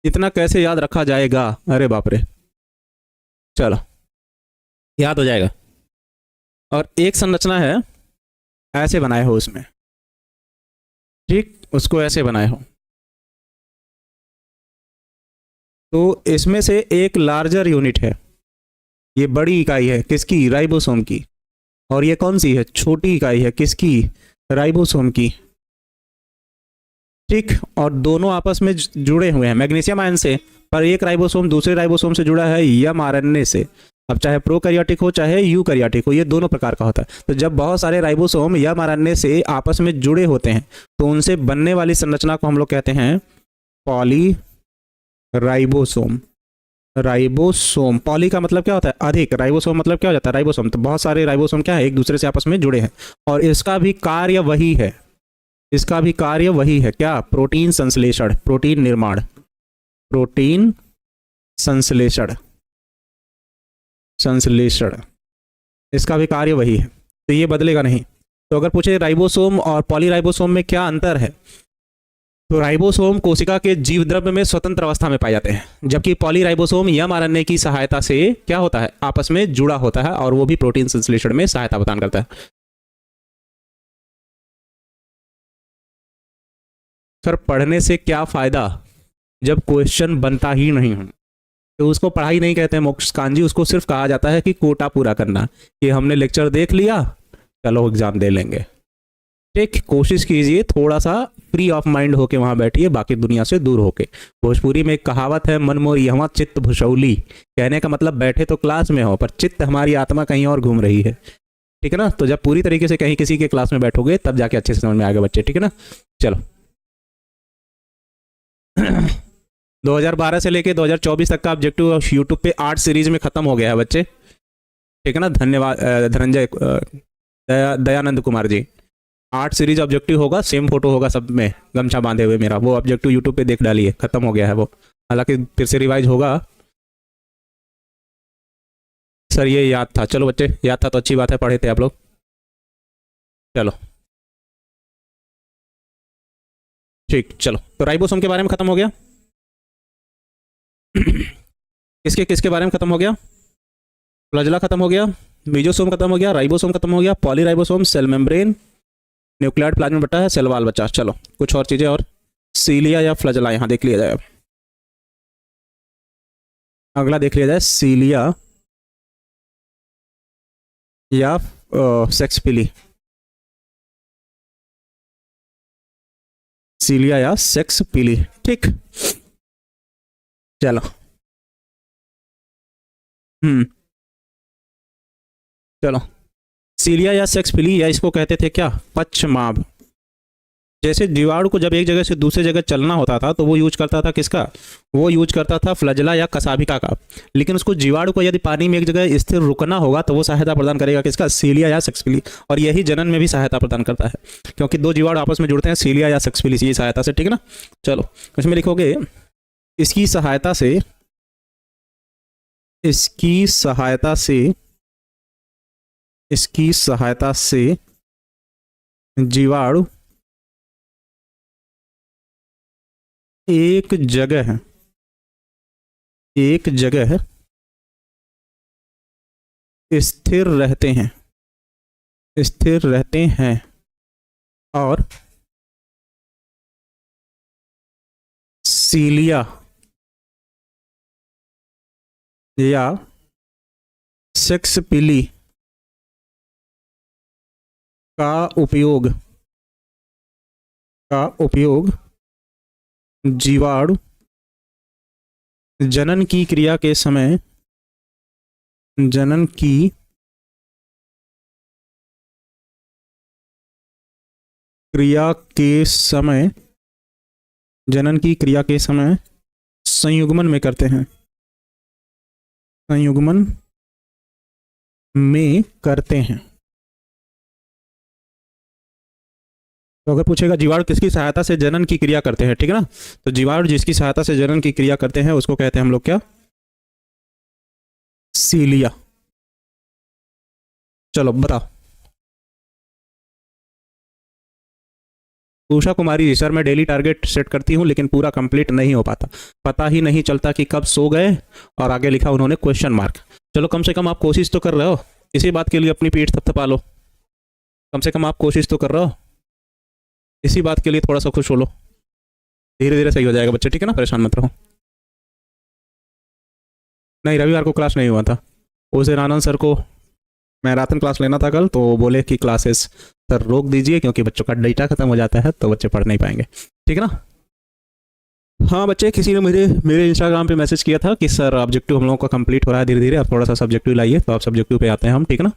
इतना कैसे याद रखा जाएगा, अरे बाप रे, चलो याद हो जाएगा। और एक संरचना है, ऐसे बनाए हो उसमें, ठीक, उसको ऐसे बनाए हो। तो इसमें से एक लार्जर यूनिट है, ये बड़ी इकाई है किसकी, राइबोसोम की। और ये कौन सी है, छोटी इकाई है किसकी, राइबोसोम की। ठीक, और दोनों आपस में जुड़े हुए हैं मैग्नीशियम आयन से, पर एक राइबोसोम दूसरे राइबोसोम से जुड़ा है mRNA से। अब चाहे प्रोकैरियोटिक हो चाहे यूकैरियोटिक हो, ये दोनों प्रकार का होता है। तो जब बहुत सारे राइबोसोम mRNA से आपस में जुड़े होते हैं तो उनसे बनने वाली संरचना को हम लोग कहते हैं पॉली राइबोसोम। राइबोसोम, पॉली का मतलब क्या होता है, अधिक, राइबोसोम मतलब क्या हो जाता है, राइबोसोम। तो बहुत सारे राइबोसोम क्या है, एक दूसरे से आपस में जुड़े हैं, और इसका भी कार्य वही है, इसका भी कार्य वही है, क्या, प्रोटीन संश्लेषण, प्रोटीन निर्माण, प्रोटीन संश्लेषण, संश्लेषण, इसका भी कार्य वही है, तो ये बदलेगा नहीं। तो अगर पूछे राइबोसोम और पॉलीराइबोसोम में क्या अंतर है, तो राइबोसोम कोशिका के जीव द्रव्य में स्वतंत्र अवस्था में पाए जाते हैं, जबकि पॉलीराइबोसोम mRNA की सहायता से क्या होता है, आपस में जुड़ा होता है, और वो भी प्रोटीन संश्लेषण में सहायता प्रदान करता है। सर पढ़ने से क्या फायदा, जब क्वेश्चन बनता ही नहीं है तो उसको पढ़ाई नहीं कहते हैं मुस्कान जी, उसको सिर्फ कहा जाता है कि कोटा पूरा करना, कि हमने लेक्चर देख लिया, चलो एग्जाम दे लेंगे। ठीक, कोशिश कीजिए थोड़ा सा फ्री ऑफ माइंड होके वहां बैठिए, बाकी दुनिया से दूर होके। भोजपुरी में एक कहावत है, मन मोर यहाँ चित्त भुसौली, कहने का मतलब बैठे तो क्लास में हो पर चित्त, हमारी आत्मा कहीं और घूम रही है, ठीक है ना। तो जब पूरी तरीके से कहीं किसी के क्लास में बैठोगे तब जाके अच्छे से समझ में आएगा बच्चे, ठीक है ना। चलो 2012 से लेके 2024 तक का ऑब्जेक्टिव यूट्यूब पे 8 सीरीज में खत्म हो गया है बच्चे, ठीक है ना। धन्यवाद धनंजय दयानंद कुमार जी। 8 सीरीज ऑब्जेक्टिव होगा, सेम फोटो होगा सब में, गमछा बांधे हुए मेरा, वो ऑब्जेक्टिव यूट्यूब पे देख डालिए, खत्म हो गया है वो, हालांकि फिर से रिवाइज होगा। सर ये याद था, चलो बच्चे याद था तो अच्छी बात है, पढ़े थे आप लोग। चलो ठीक, चलो तो राइबोसोम के बारे में खत्म हो गया। किसके किसके बारे में खत्म हो गया, फ्लैजेला खत्म हो गया, मीजोसोम खत्म हो गया, राइबोसोम खत्म हो गया, polyribosome, cell membrane, nucleoid plasma बटा है, सेल वाल बचा। चलो कुछ और चीजें, और सीलिया या फ्लैजेला यहाँ देख लिया जाए। अगला देख लिया जाए, सीलिया या सेक्स पिली, सीलिया या सेक्स पिली, ठीक। चलो चलो, सीलिया या सेक्स पिली, या इसको कहते थे क्या, पक्षमाभ। जैसे जीवाणु को जब एक जगह से दूसरे जगह चलना होता था तो वो यूज करता था किसका, वो यूज करता था फ्लैजेला या कसाभिका का। लेकिन उसको जीवाणु को यदि पानी में एक जगह स्थिर रुकना होगा तो वो सहायता प्रदान करेगा किसका, सीलिया या सेक्सपिली। और यही जनन में भी सहायता प्रदान करता है, क्योंकि दो जीवाणु आपस में जुड़ते हैं सीलिया या सेक्सपिली की सहायता से, ठीक है ना। चलो इसमें लिखोगे, इसकी सहायता से, इसकी सहायता से, इसकी सहायता से जीवाणु एक जगह, एक जगह स्थिर रहते हैं, स्थिर रहते हैं और सीलिया या सेक्स पिली का उपयोग, का उपयोग जीवाणु जनन की क्रिया के समय, जनन की क्रिया के समय, जनन की क्रिया के समय संयुग्मन में करते हैं, संयुग्मन में करते हैं। तो अगर पूछेगा जीवाणु किसकी सहायता से जनन की क्रिया करते हैं, ठीक है ना, तो जीवाणु जिसकी सहायता से जनन की क्रिया करते हैं उसको कहते हैं हम लोग क्या, सीलिया। चलो बताओ। उषा कुमारी जी, सर मैं डेली टारगेट सेट करती हूँ लेकिन पूरा कंप्लीट नहीं हो पाता, पता ही नहीं चलता कि कब सो गए, और आगे लिखा उन्होंने क्वेश्चन मार्क। चलो कम से कम आप कोशिश तो कर रहे हो, इसी बात के लिए अपनी पीठ थपथपा लो। कम से कम आप कोशिश तो कर रहे हो, इसी बात के लिए थोड़ा सा खुश हो लो। धीरे धीरे सही हो जाएगा बच्चे, ठीक है ना, परेशान मत रहो। नहीं, रविवार को क्लास नहीं हुआ था, उस दिन आनंद सर को मैराथन क्लास लेना था कल, तो बोले कि क्लासेस सर रोक दीजिए क्योंकि बच्चों का डेटा खत्म हो जाता है तो बच्चे पढ़ नहीं पाएंगे, ठीक है ना। हाँ बच्चे, किसी ने मुझे मेरे इंस्टाग्राम पे मैसेज किया था कि सर ऑब्जेक्टिव हम लोगों का कंप्लीट हो रहा है धीरे धीरे, आप थोड़ा सा सब्जेक्टिव लाइए, तो आप सब्जेक्टिव पे आते हैं हम, ठीक है ना।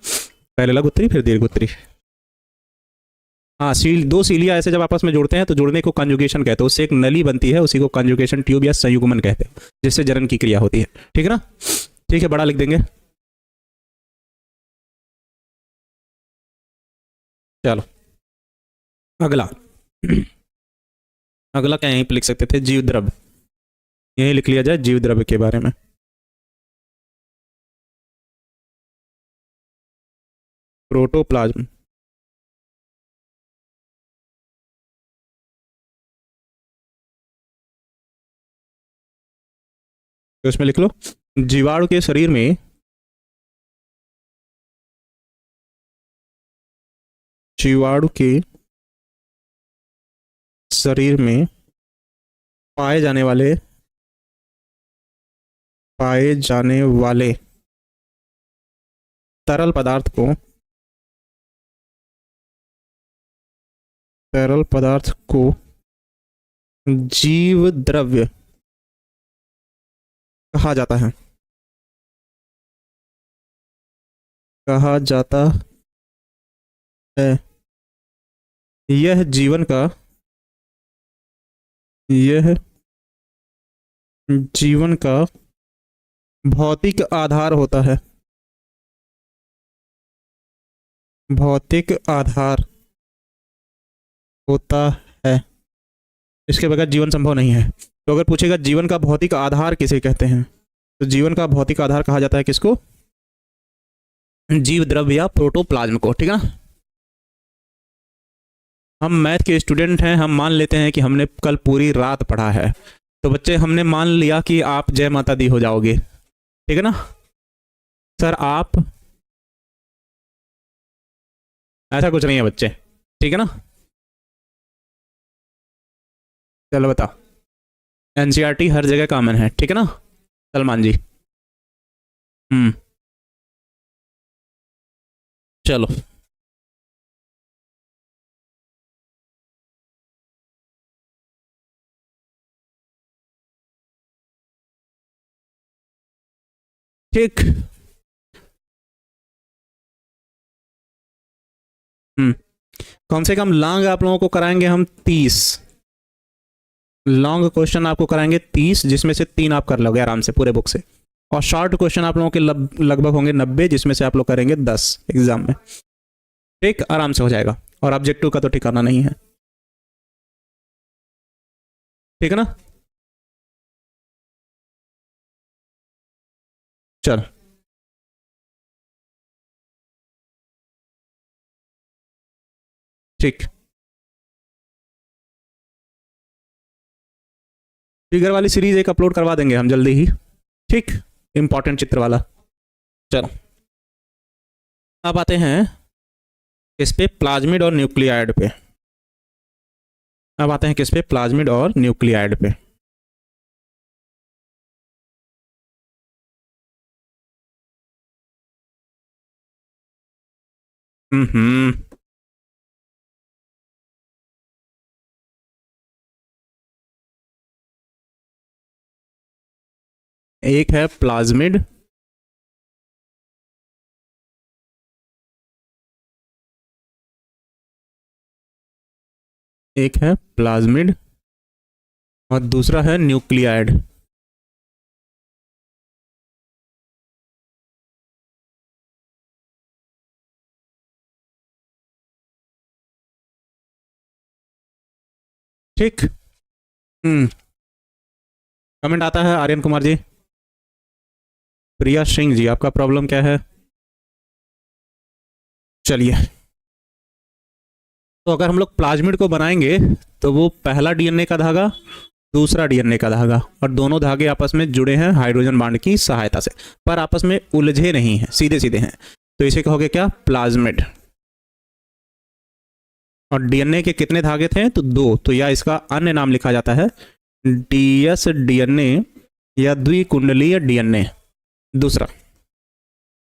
पहले लघु उत्तरी फिर दीर्घ उत्तरी। हाँ, दो सीलिया ऐसे जब आपस में जोड़ते हैं तो जोड़ने को कंजुगेशन कहते हैं, उससे एक नली बनती है, उसी को कंजुगेशन ट्यूब या संयुग्मन कहते हैं, जिससे जनन की क्रिया होती है, ठीक है ना। ठीक है, बड़ा लिख देंगे। चलो अगला। अगला क्या यहीं पे लिख सकते थे, जीव द्रव्य, यहीं लिख लिया जाए जीव द्रव्य के बारे में। प्रोटोप्लाज्म, तो इसमें लिख लो जीवाणु के शरीर में, जीवाणु के शरीर में पाए जाने वाले, पाए जाने वाले तरल पदार्थ को, तरल पदार्थ को जीव द्रव्य कहा जाता है, कहा जाता है। यह जीवन का, यह जीवन का भौतिक आधार होता है, भौतिक आधार होता है, इसके बगैर जीवन संभव नहीं है। तो अगर पूछेगा जीवन का भौतिक आधार किसे कहते हैं, तो जीवन का भौतिक आधार कहा जाता है किसको, जीव द्रव्य या प्रोटोप्लाज्म को, ठीक है ना। हम मैथ के स्टूडेंट हैं, हम मान लेते हैं कि हमने कल पूरी रात पढ़ा है, तो बच्चे हमने मान लिया कि आप जय माता दी हो जाओगे, ठीक है ना। सर आप, ऐसा कुछ नहीं है बच्चे, ठीक है ना। चलो बताओ, एनसीईआरटी हर जगह कॉमन है, ठीक है ना सलमान जी। चलो ठीक। कम से कम लॉन्ग आप लोगों को कराएंगे हम 30 लॉन्ग क्वेश्चन आपको कराएंगे 30, जिसमें से 3 आप कर लोगे आराम से पूरे बुक से, और शॉर्ट क्वेश्चन आप लोगों के लगभग होंगे 90, जिसमें से आप लोग करेंगे 10 एग्जाम में, ठीक, आराम से हो जाएगा। और ऑब्जेक्टिव का तो ठिकाना नहीं है, ठीक है ना। चल ठीक, फिगर वाली सीरीज एक अपलोड करवा देंगे हम जल्दी ही, ठीक, इंपॉर्टेंट चित्र वाला। चलो। अब आते हैं किस पे, प्लाज्मिड और न्यूक्लियाइड पे। अब आते हैं किस पे, प्लाज्मिड और न्यूक्लियाइड पे। हम्म। एक है प्लाज्मिड, एक है प्लाज्मिड और दूसरा है न्यूक्लियाइड। ठीक। हम्म। कमेंट आता है आर्यन कुमार जी। प्रिया सिंह जी, आपका प्रॉब्लम क्या है? चलिए, तो अगर हम लोग प्लाज्मिड को बनाएंगे तो वो पहला डीएनए का धागा, दूसरा डीएनए का धागा, और दोनों धागे आपस में जुड़े हैं हाइड्रोजन बांड की सहायता से, पर आपस में उलझे नहीं हैं, सीधे सीधे हैं, तो इसे कहोगे क्या, प्लाज्मिड। और डीएनए के कितने धागे थे, तो दो, तो या इसका अन्य नाम लिखा जाता है डीएस डीएनए या द्विकुंडलीय डीएनए। दूसरा,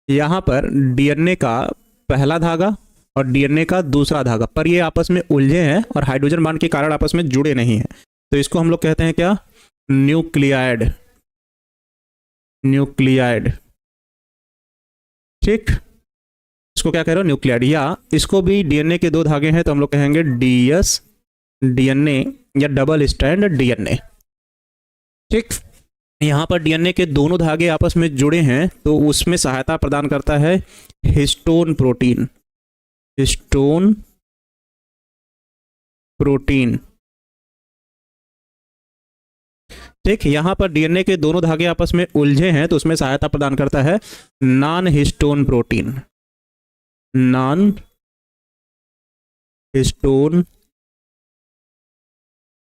यहां पर डीएनए का पहला धागा और डीएनए का दूसरा धागा, पर ये आपस में उलझे हैं और हाइड्रोजन बांड के कारण आपस में जुड़े नहीं हैं, तो इसको हम लोग कहते हैं क्या, न्यूक्लियाइड। न्यूक्लियाइड, ठीक। इसको क्या कह रहे हो, न्यूक्लियाइड। या इसको भी डीएनए के दो धागे हैं तो हम लोग कहेंगे डीएस डीएनए या डबल स्ट्रैंड डीएनए, ठीक। यहां पर डीएनए के दोनों धागे आपस में जुड़े हैं तो उसमें सहायता प्रदान करता है हिस्टोन प्रोटीन। हिस्टोन प्रोटीन, ठीक। यहां पर डीएनए के दोनों धागे आपस में उलझे हैं तो उसमें सहायता प्रदान करता है non histone protein. Non histone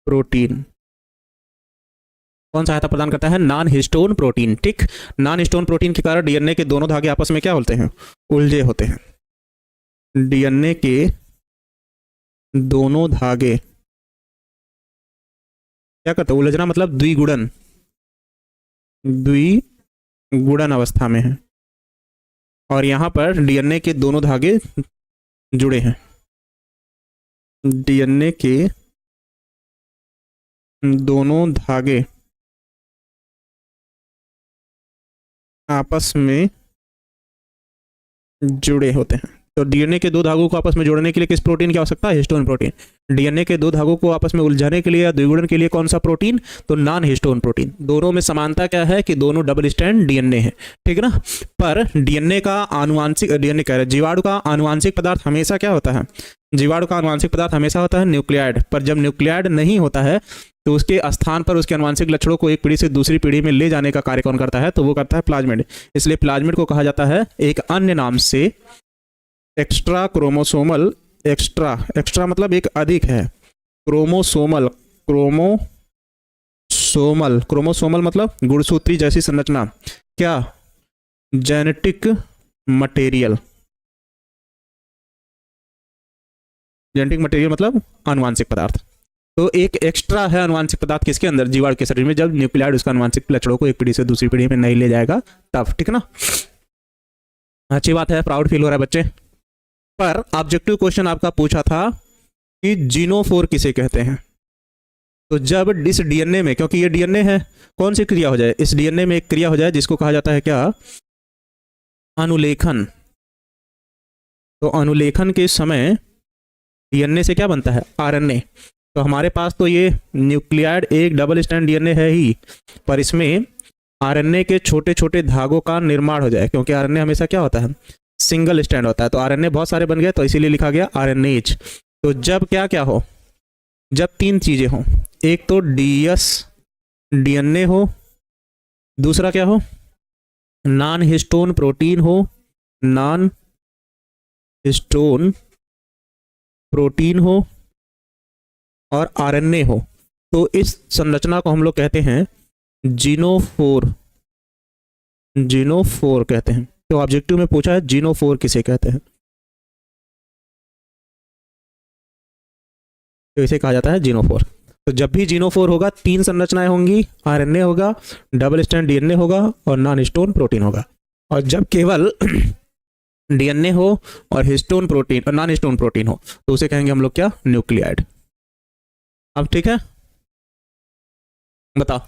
protein कौन सहायता प्रदान करता है, नॉन हिस्टोन प्रोटीन, ठीक। नॉन हिस्टोन प्रोटीन के कारण डीएनए के दोनों धागे आपस में क्या होते हैं, उलझे होते हैं। डीएनए के दोनों धागे क्या करते हैं, उलझना मतलब द्विगुणन, द्विगुणन अवस्था में है, और यहां पर डीएनए के दोनों धागे जुड़े हैं। डीएनए के दोनों धागे आपस में जुड़े होते हैं। तो डीएनए के दो धागों को आपस में जोड़ने के लिए किस प्रोटीन की आवश्यकता है, हिस्टोन प्रोटीन। डीएनए के दो धागों को आपस में उलझाने के लिए या द्विगुणन के लिए कौन सा प्रोटीन, तो नॉन हिस्टोन प्रोटीन। दोनों में समानता क्या है कि दोनों डबल स्ट्रैंड डीएनए है, ठीक ना। पर डीएनए का आनुवांशिक, डीएनए कह रहे हैं, जीवाणु का आनुवांशिक पदार्थ हमेशा क्या होता है, जीवाणु का आनुवांशिक पदार्थ हमेशा होता है न्यूक्लियाइड। पर जब न्यूक्लियाइड नहीं होता है तो उसके स्थान पर उसके आनुवांशिक लक्षणों को एक पीढ़ी से दूसरी पीढ़ी में ले जाने का कार्य कौन करता है, तो वो करता है प्लाज्मिड। इसलिए प्लाज्मिड को कहा जाता है एक अन्य नाम से एक्स्ट्रा क्रोमोसोमल, एक्स्ट्रा, एक्स्ट्रा मतलब एक अधिक है, क्रोमोसोमल, क्रोमोसोमल, क्रोमोसोमल मतलब गुणसूत्री जैसी संरचना, क्या, जेनेटिक मटेरियल। जेनेटिक मटेरियल मतलब आनुवांशिक पदार्थ। तो एक एक्स्ट्रा है आनुवांशिक पदार्थ किसके अंदर, जीवाणु के शरीर में, जब न्यूक्लियाइड उसका आनुवांशिक लक्षणों को एक पीढ़ी से दूसरी पीढ़ी में नहीं ले जाएगा तब, ठीक ना। अच्छी बात है, प्राउड फील हो रहा है बच्चे। पर ऑब्जेक्टिव क्वेश्चन आपका पूछा था कि जीनोफोर किसे कहते हैं। तो जब इस डीएनए में, क्योंकि ये डीएनए है, कौन सी क्रिया हो जाए, इस डीएनए में एक क्रिया हो जाए जिसको कहा जाता है क्या, अनुलेखन। तो अनुलेखन के समय डीएनए से क्या बनता है, आरएनए। तो हमारे पास तो ये न्यूक्लियाइड एक डबल स्ट्रैंड डीएनए है ही, पर इसमें आरएनए के छोटे छोटे धागों का निर्माण हो जाए, क्योंकि आरएनए हमेशा क्या होता है, सिंगल स्ट्रैंड होता है। तो आरएनए बहुत सारे बन गए तो इसीलिए लिखा गया आरएनएच। तो जब क्या क्या हो, जब तीन चीजें हो, एक तो डीएस डीएनए हो, दूसरा क्या हो, नॉन हिस्टोन प्रोटीन हो, नॉन हिस्टोन प्रोटीन हो, और आरएनए हो, तो इस संरचना को हम लोग कहते हैं जीनोफोर। जीनोफोर कहते हैं। तो ऑब्जेक्टिव में पूछा है जीनोफोर किसे कहते हैं, तो इसे कहा जाता है जीनोफोर। तो जब भी जीनोफोर होगा 3 संरचनाएं होंगी, आरएनए होगा, डबल स्ट्रैंड डीएनए होगा और नॉन हिस्टोन प्रोटीन होगा। और जब केवल डीएनए हो और हिस्टोन प्रोटीन और नॉन हिस्टोन प्रोटीन हो तो उसे कहेंगे हम लोग क्या, न्यूक्लियाइड। अब ठीक है, बताओ।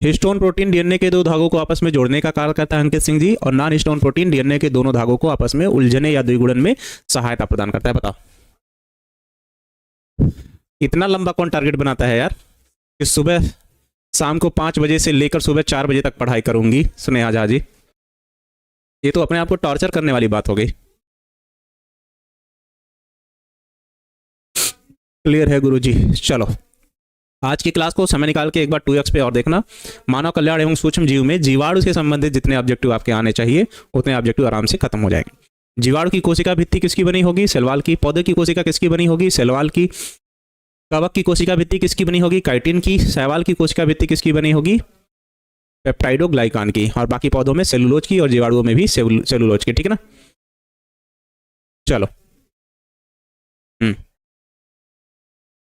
हिस्टोन प्रोटीन डीएनए के 2 धागों को आपस में जोड़ने का कार्य करता है अंकित सिंह जी, और नॉन हिस्टोन प्रोटीन डीएनए के दोनों धागों को आपस में उलझने या द्विगुणन में सहायता प्रदान करता है। बताओ, इतना लंबा कौन टारगेट बनाता है यार कि सुबह शाम को 5 बजे से लेकर सुबह 4 बजे तक पढ़ाई करूंगी स्नेहा झा जी? ये तो अपने आप को टॉर्चर करने वाली बात हो गई। क्लियर है गुरुजी? चलो आज की क्लास को समय निकाल के एक बार 2x पे और देखना। मानव कल्याण एवं सूक्ष्म जीव में जीवाणु से संबंधित जितने ऑब्जेक्टिव आपके आने चाहिए उतने ऑब्जेक्टिव आराम से खत्म हो जाएंगे। जीवाणु की कोशिका भित्ति किसकी बनी होगी, शैलवाल की। पौधे की कोशिका किसकी बनी होगी, शैलवाल की। कवक की कोशिका भित्ति किसकी बनी होगी, काइटिन की। शैवाल की कोशिका भित्ति किसकी बनी होगी, पेप्टाइडोग्लाइकान की। और बाकी पौधों में सेलुलोज की और जीवाणुओं में भी सेलुलोज की। ठीक है ना? चलो,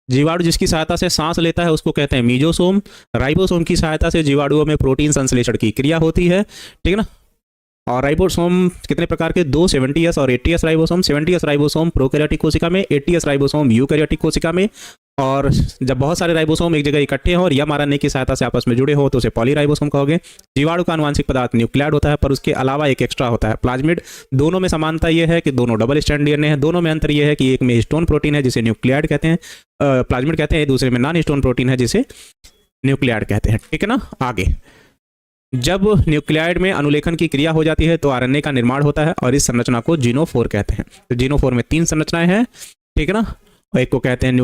जीवाणु जिसकी सहायता से सांस लेता है उसको कहते हैं मीजोसोम। राइबोसोम की सहायता से जीवाणुओं में प्रोटीन संश्लेषण की क्रिया होती है। ठीक है ना? और राइबोसोम कितने प्रकार के, 2 70s और 80s ribosome. 70s ribosome prokaryotic कोशिका में, 80s राइबोसोम यूकैरियोटिक कोशिका में। और जब बहुत सारे राइबोसोम एक जगह इकट्ठे हों और या आरएनए की सहायता से आपस में जुड़े हो तो उसे पॉलीराइबोसोम कहोगे। जीवाणु का आनुवांशिक पदार्थ न्यूक्लियाइड होता है, पर उसके अलावा एक एक्स्ट्रा होता है प्लाज्मिड। दोनों में समानता यह है कि दोनों डबल स्ट्रैंड डीएनए है। दोनों में अंतर यह है कि एक में हिस्टोन प्रोटीन है जिसे न्यूक्लियाइड कहते हैं, प्लाज्मिड कहते हैं, दूसरे में नॉन हिस्टोन प्रोटीन है जिसे न्यूक्लियाइड कहते हैं। ठीक है ना? आगे जब न्यूक्लियाइड में अनुलेखन की क्रिया हो जाती है तो आरएनए का निर्माण होता है और इस संरचना को जीनोफोर कहते हैं। तो जीनोफोर में 3 संरचनाएं हैं। ठीक है ना? और एक को कहते हैं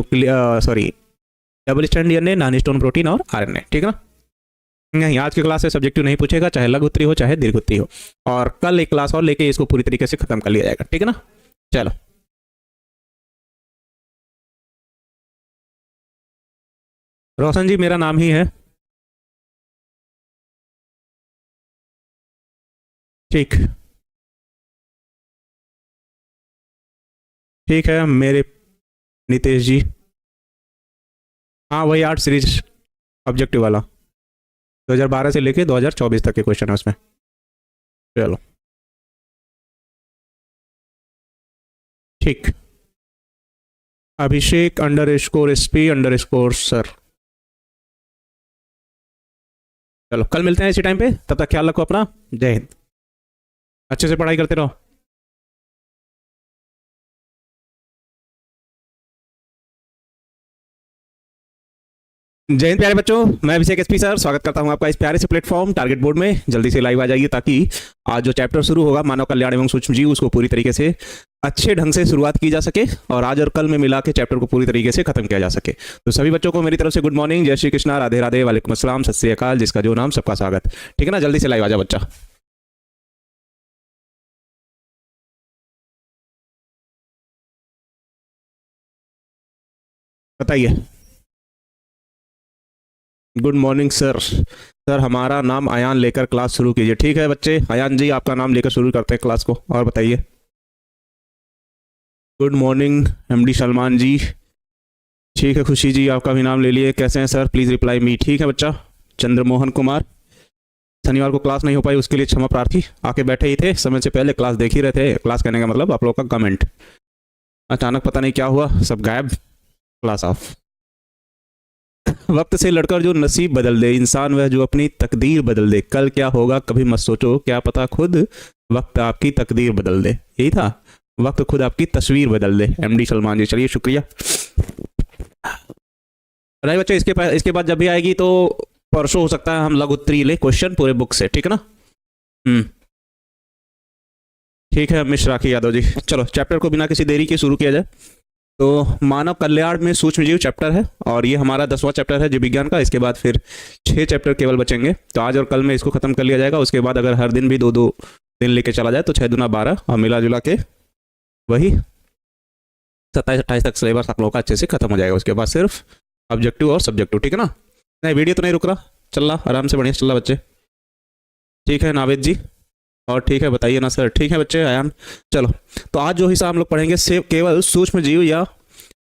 double strand DNA, non histone protein और आरएनए। ठीक है ना? नहीं, आज की क्लास से सब्जेक्टिव नहीं पूछेगा, चाहे लघु उत्तरी हो चाहे दीर्घ उत्तरी हो। और कल एक क्लास और लेके इसको पूरी तरीके से खत्म कर लिया जाएगा। ठीक है ना? चलो, रोशन जी मेरा नाम ही है। ठीक, ठीक है मेरे नितेश जी। हाँ, वही 8 सीरीज ऑब्जेक्टिव वाला 2012 से लेके 2024 तक के क्वेश्चन है उसमें। चलो ठीक, अभिषेक _SP_ सर। चलो कल मिलते हैं इसी टाइम पे, तब तक ख्याल रखो अपना। जय हिंद, अच्छे से पढ़ाई करते रहो। जय हिंद प्यारे बच्चों, मैं अभिषेक SP सर स्वागत करता हूं आपका इस प्यारे से प्लेटफॉर्म टारगेट बोर्ड में। जल्दी से लाइव आ जाइए ताकि आज जो चैप्टर शुरू होगा मानव कल्याण एवं सूक्ष्म जीव उसको पूरी तरीके से अच्छे ढंग से शुरुआत की जा सके और आज और कल में मिला के चैप्टर को पूरी तरीके से खत्म किया जा सके। तो सभी बच्चों को मेरी तरफ से गुड मॉर्निंग, जय श्री कृष्णा, राधे राधे, वालेकुम अस्सलाम, सत श्री अकाल, जिसका जो नाम सबका स्वागत। ठीक है ना? जल्दी से लाइव आ जा बच्चा। बताइए। Good morning sir. सर हमारा नाम अयान लेकर क्लास शुरू कीजिए। ठीक है बच्चे, अयान जी आपका नाम लेकर शुरू करते हैं क्लास को। और बताइए। गुड मॉर्निंग MD सलमान जी। ठीक है खुशी जी आपका भी नाम ले लिए। कैसे हैं सर, प्लीज़ रिप्लाई मी। ठीक है बच्चा। चंद्रमोहन कुमार, शनिवार को क्लास नहीं हो पाई उसके लिए क्षमा प्रार्थी। आके बैठे ही थे, समय से पहले क्लास देख ही रहे थे। क्लास कहने का मतलब आप लोग का कमेंट। अचानक पता नहीं क्या हुआ, सब गायब, क्लास ऑफ। वक्त से लड़कर जो नसीब बदल दे इंसान वह जो अपनी तकदीर बदल दे। कल क्या होगा कभी मत सोचो, क्या पता खुद वक्त आपकी तकदीर बदल दे। यही था, वक्त खुद आपकी तस्वीर बदल दे। MD सलमान जी, चलिए शुक्रिया। अरे बच्चे इसके बाद जब भी आएगी तो परसों हो सकता है हम लघु उत्तरी ले क्वेश्चन पूरे बुक से। ठीक है ना? ठीक है मिश्र राखी यादव जी। चलो चैप्टर को बिना किसी देरी के शुरू किया जाए। तो मानव कल्याण में सूक्ष्म जीव चैप्टर है और ये हमारा 10वां चैप्टर है जीव विज्ञान का। इसके बाद फिर 6 चैप्टर केवल बचेंगे। तो आज और कल में इसको खत्म कर लिया जाएगा। उसके बाद अगर हर दिन भी 2-2 दिन लेके चला जाए तो 6 दूना 12 और मिला जुला के वही 27-28 तक सिलेबस आप लोगों का अच्छे से खत्म हो जाएगा। उसके बाद सिर्फ ऑब्जेक्टिव और सब्जेक्टिव। ठीक है ना? नहीं वीडियो तो नहीं रुक रहा, चल रहा आराम से, बढ़िया चल रहा बच्चे? ठीक है नावेद जी, और ठीक है बताइए ना सर, ठीक है बच्चे आयान। चलो, तो आज जो हिस्सा हम लोग पढ़ेंगे से केवल सूक्ष्म जीव या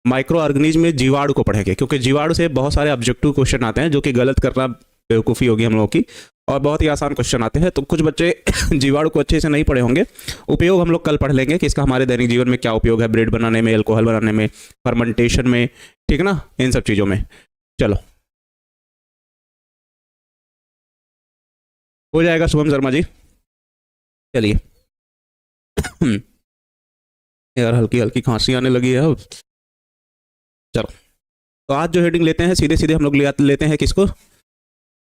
माइक्रो ऑर्गेनिज्म में जीवाणु को पढ़ेंगे, क्योंकि जीवाणु से बहुत सारे ऑब्जेक्टिव क्वेश्चन आते हैं जो कि गलत करना बेवकूफ़ी होगी हम लोगों की, और बहुत ही आसान क्वेश्चन आते हैं। तो कुछ बच्चे जीवाणु को अच्छे से नहीं पढ़े होंगे। उपयोग हम लोग कल पढ़ लेंगे कि इसका हमारे दैनिक जीवन में क्या उपयोग है, ब्रेड बनाने में, अल्कोहल बनाने में, फर्मेंटेशन में, ठीक ना, इन सब चीज़ों में। चलो हो जाएगा शुभम शर्मा जी, चलिए। यार हल्की हल्की खांसी आने लगी है अब। चलो, तो आज जो हेडिंग लेते हैं सीधे सीधे हम लोग लेते हैं किसको,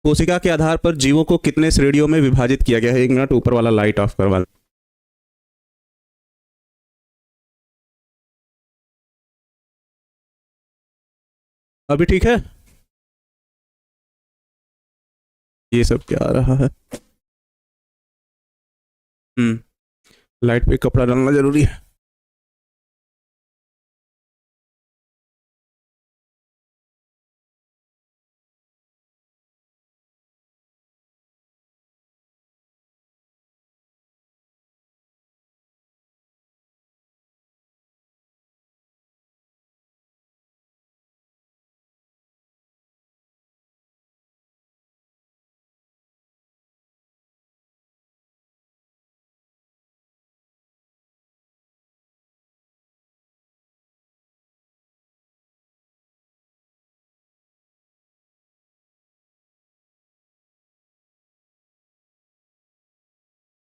कोशिका के आधार पर जीवों को कितने श्रेणियों में विभाजित किया गया है। 1 मिनट ऊपर वाला लाइट ऑफ करवा। अभी ठीक है? ये सब क्या आ रहा है? लाइट पे कपड़ा डालना जरूरी है।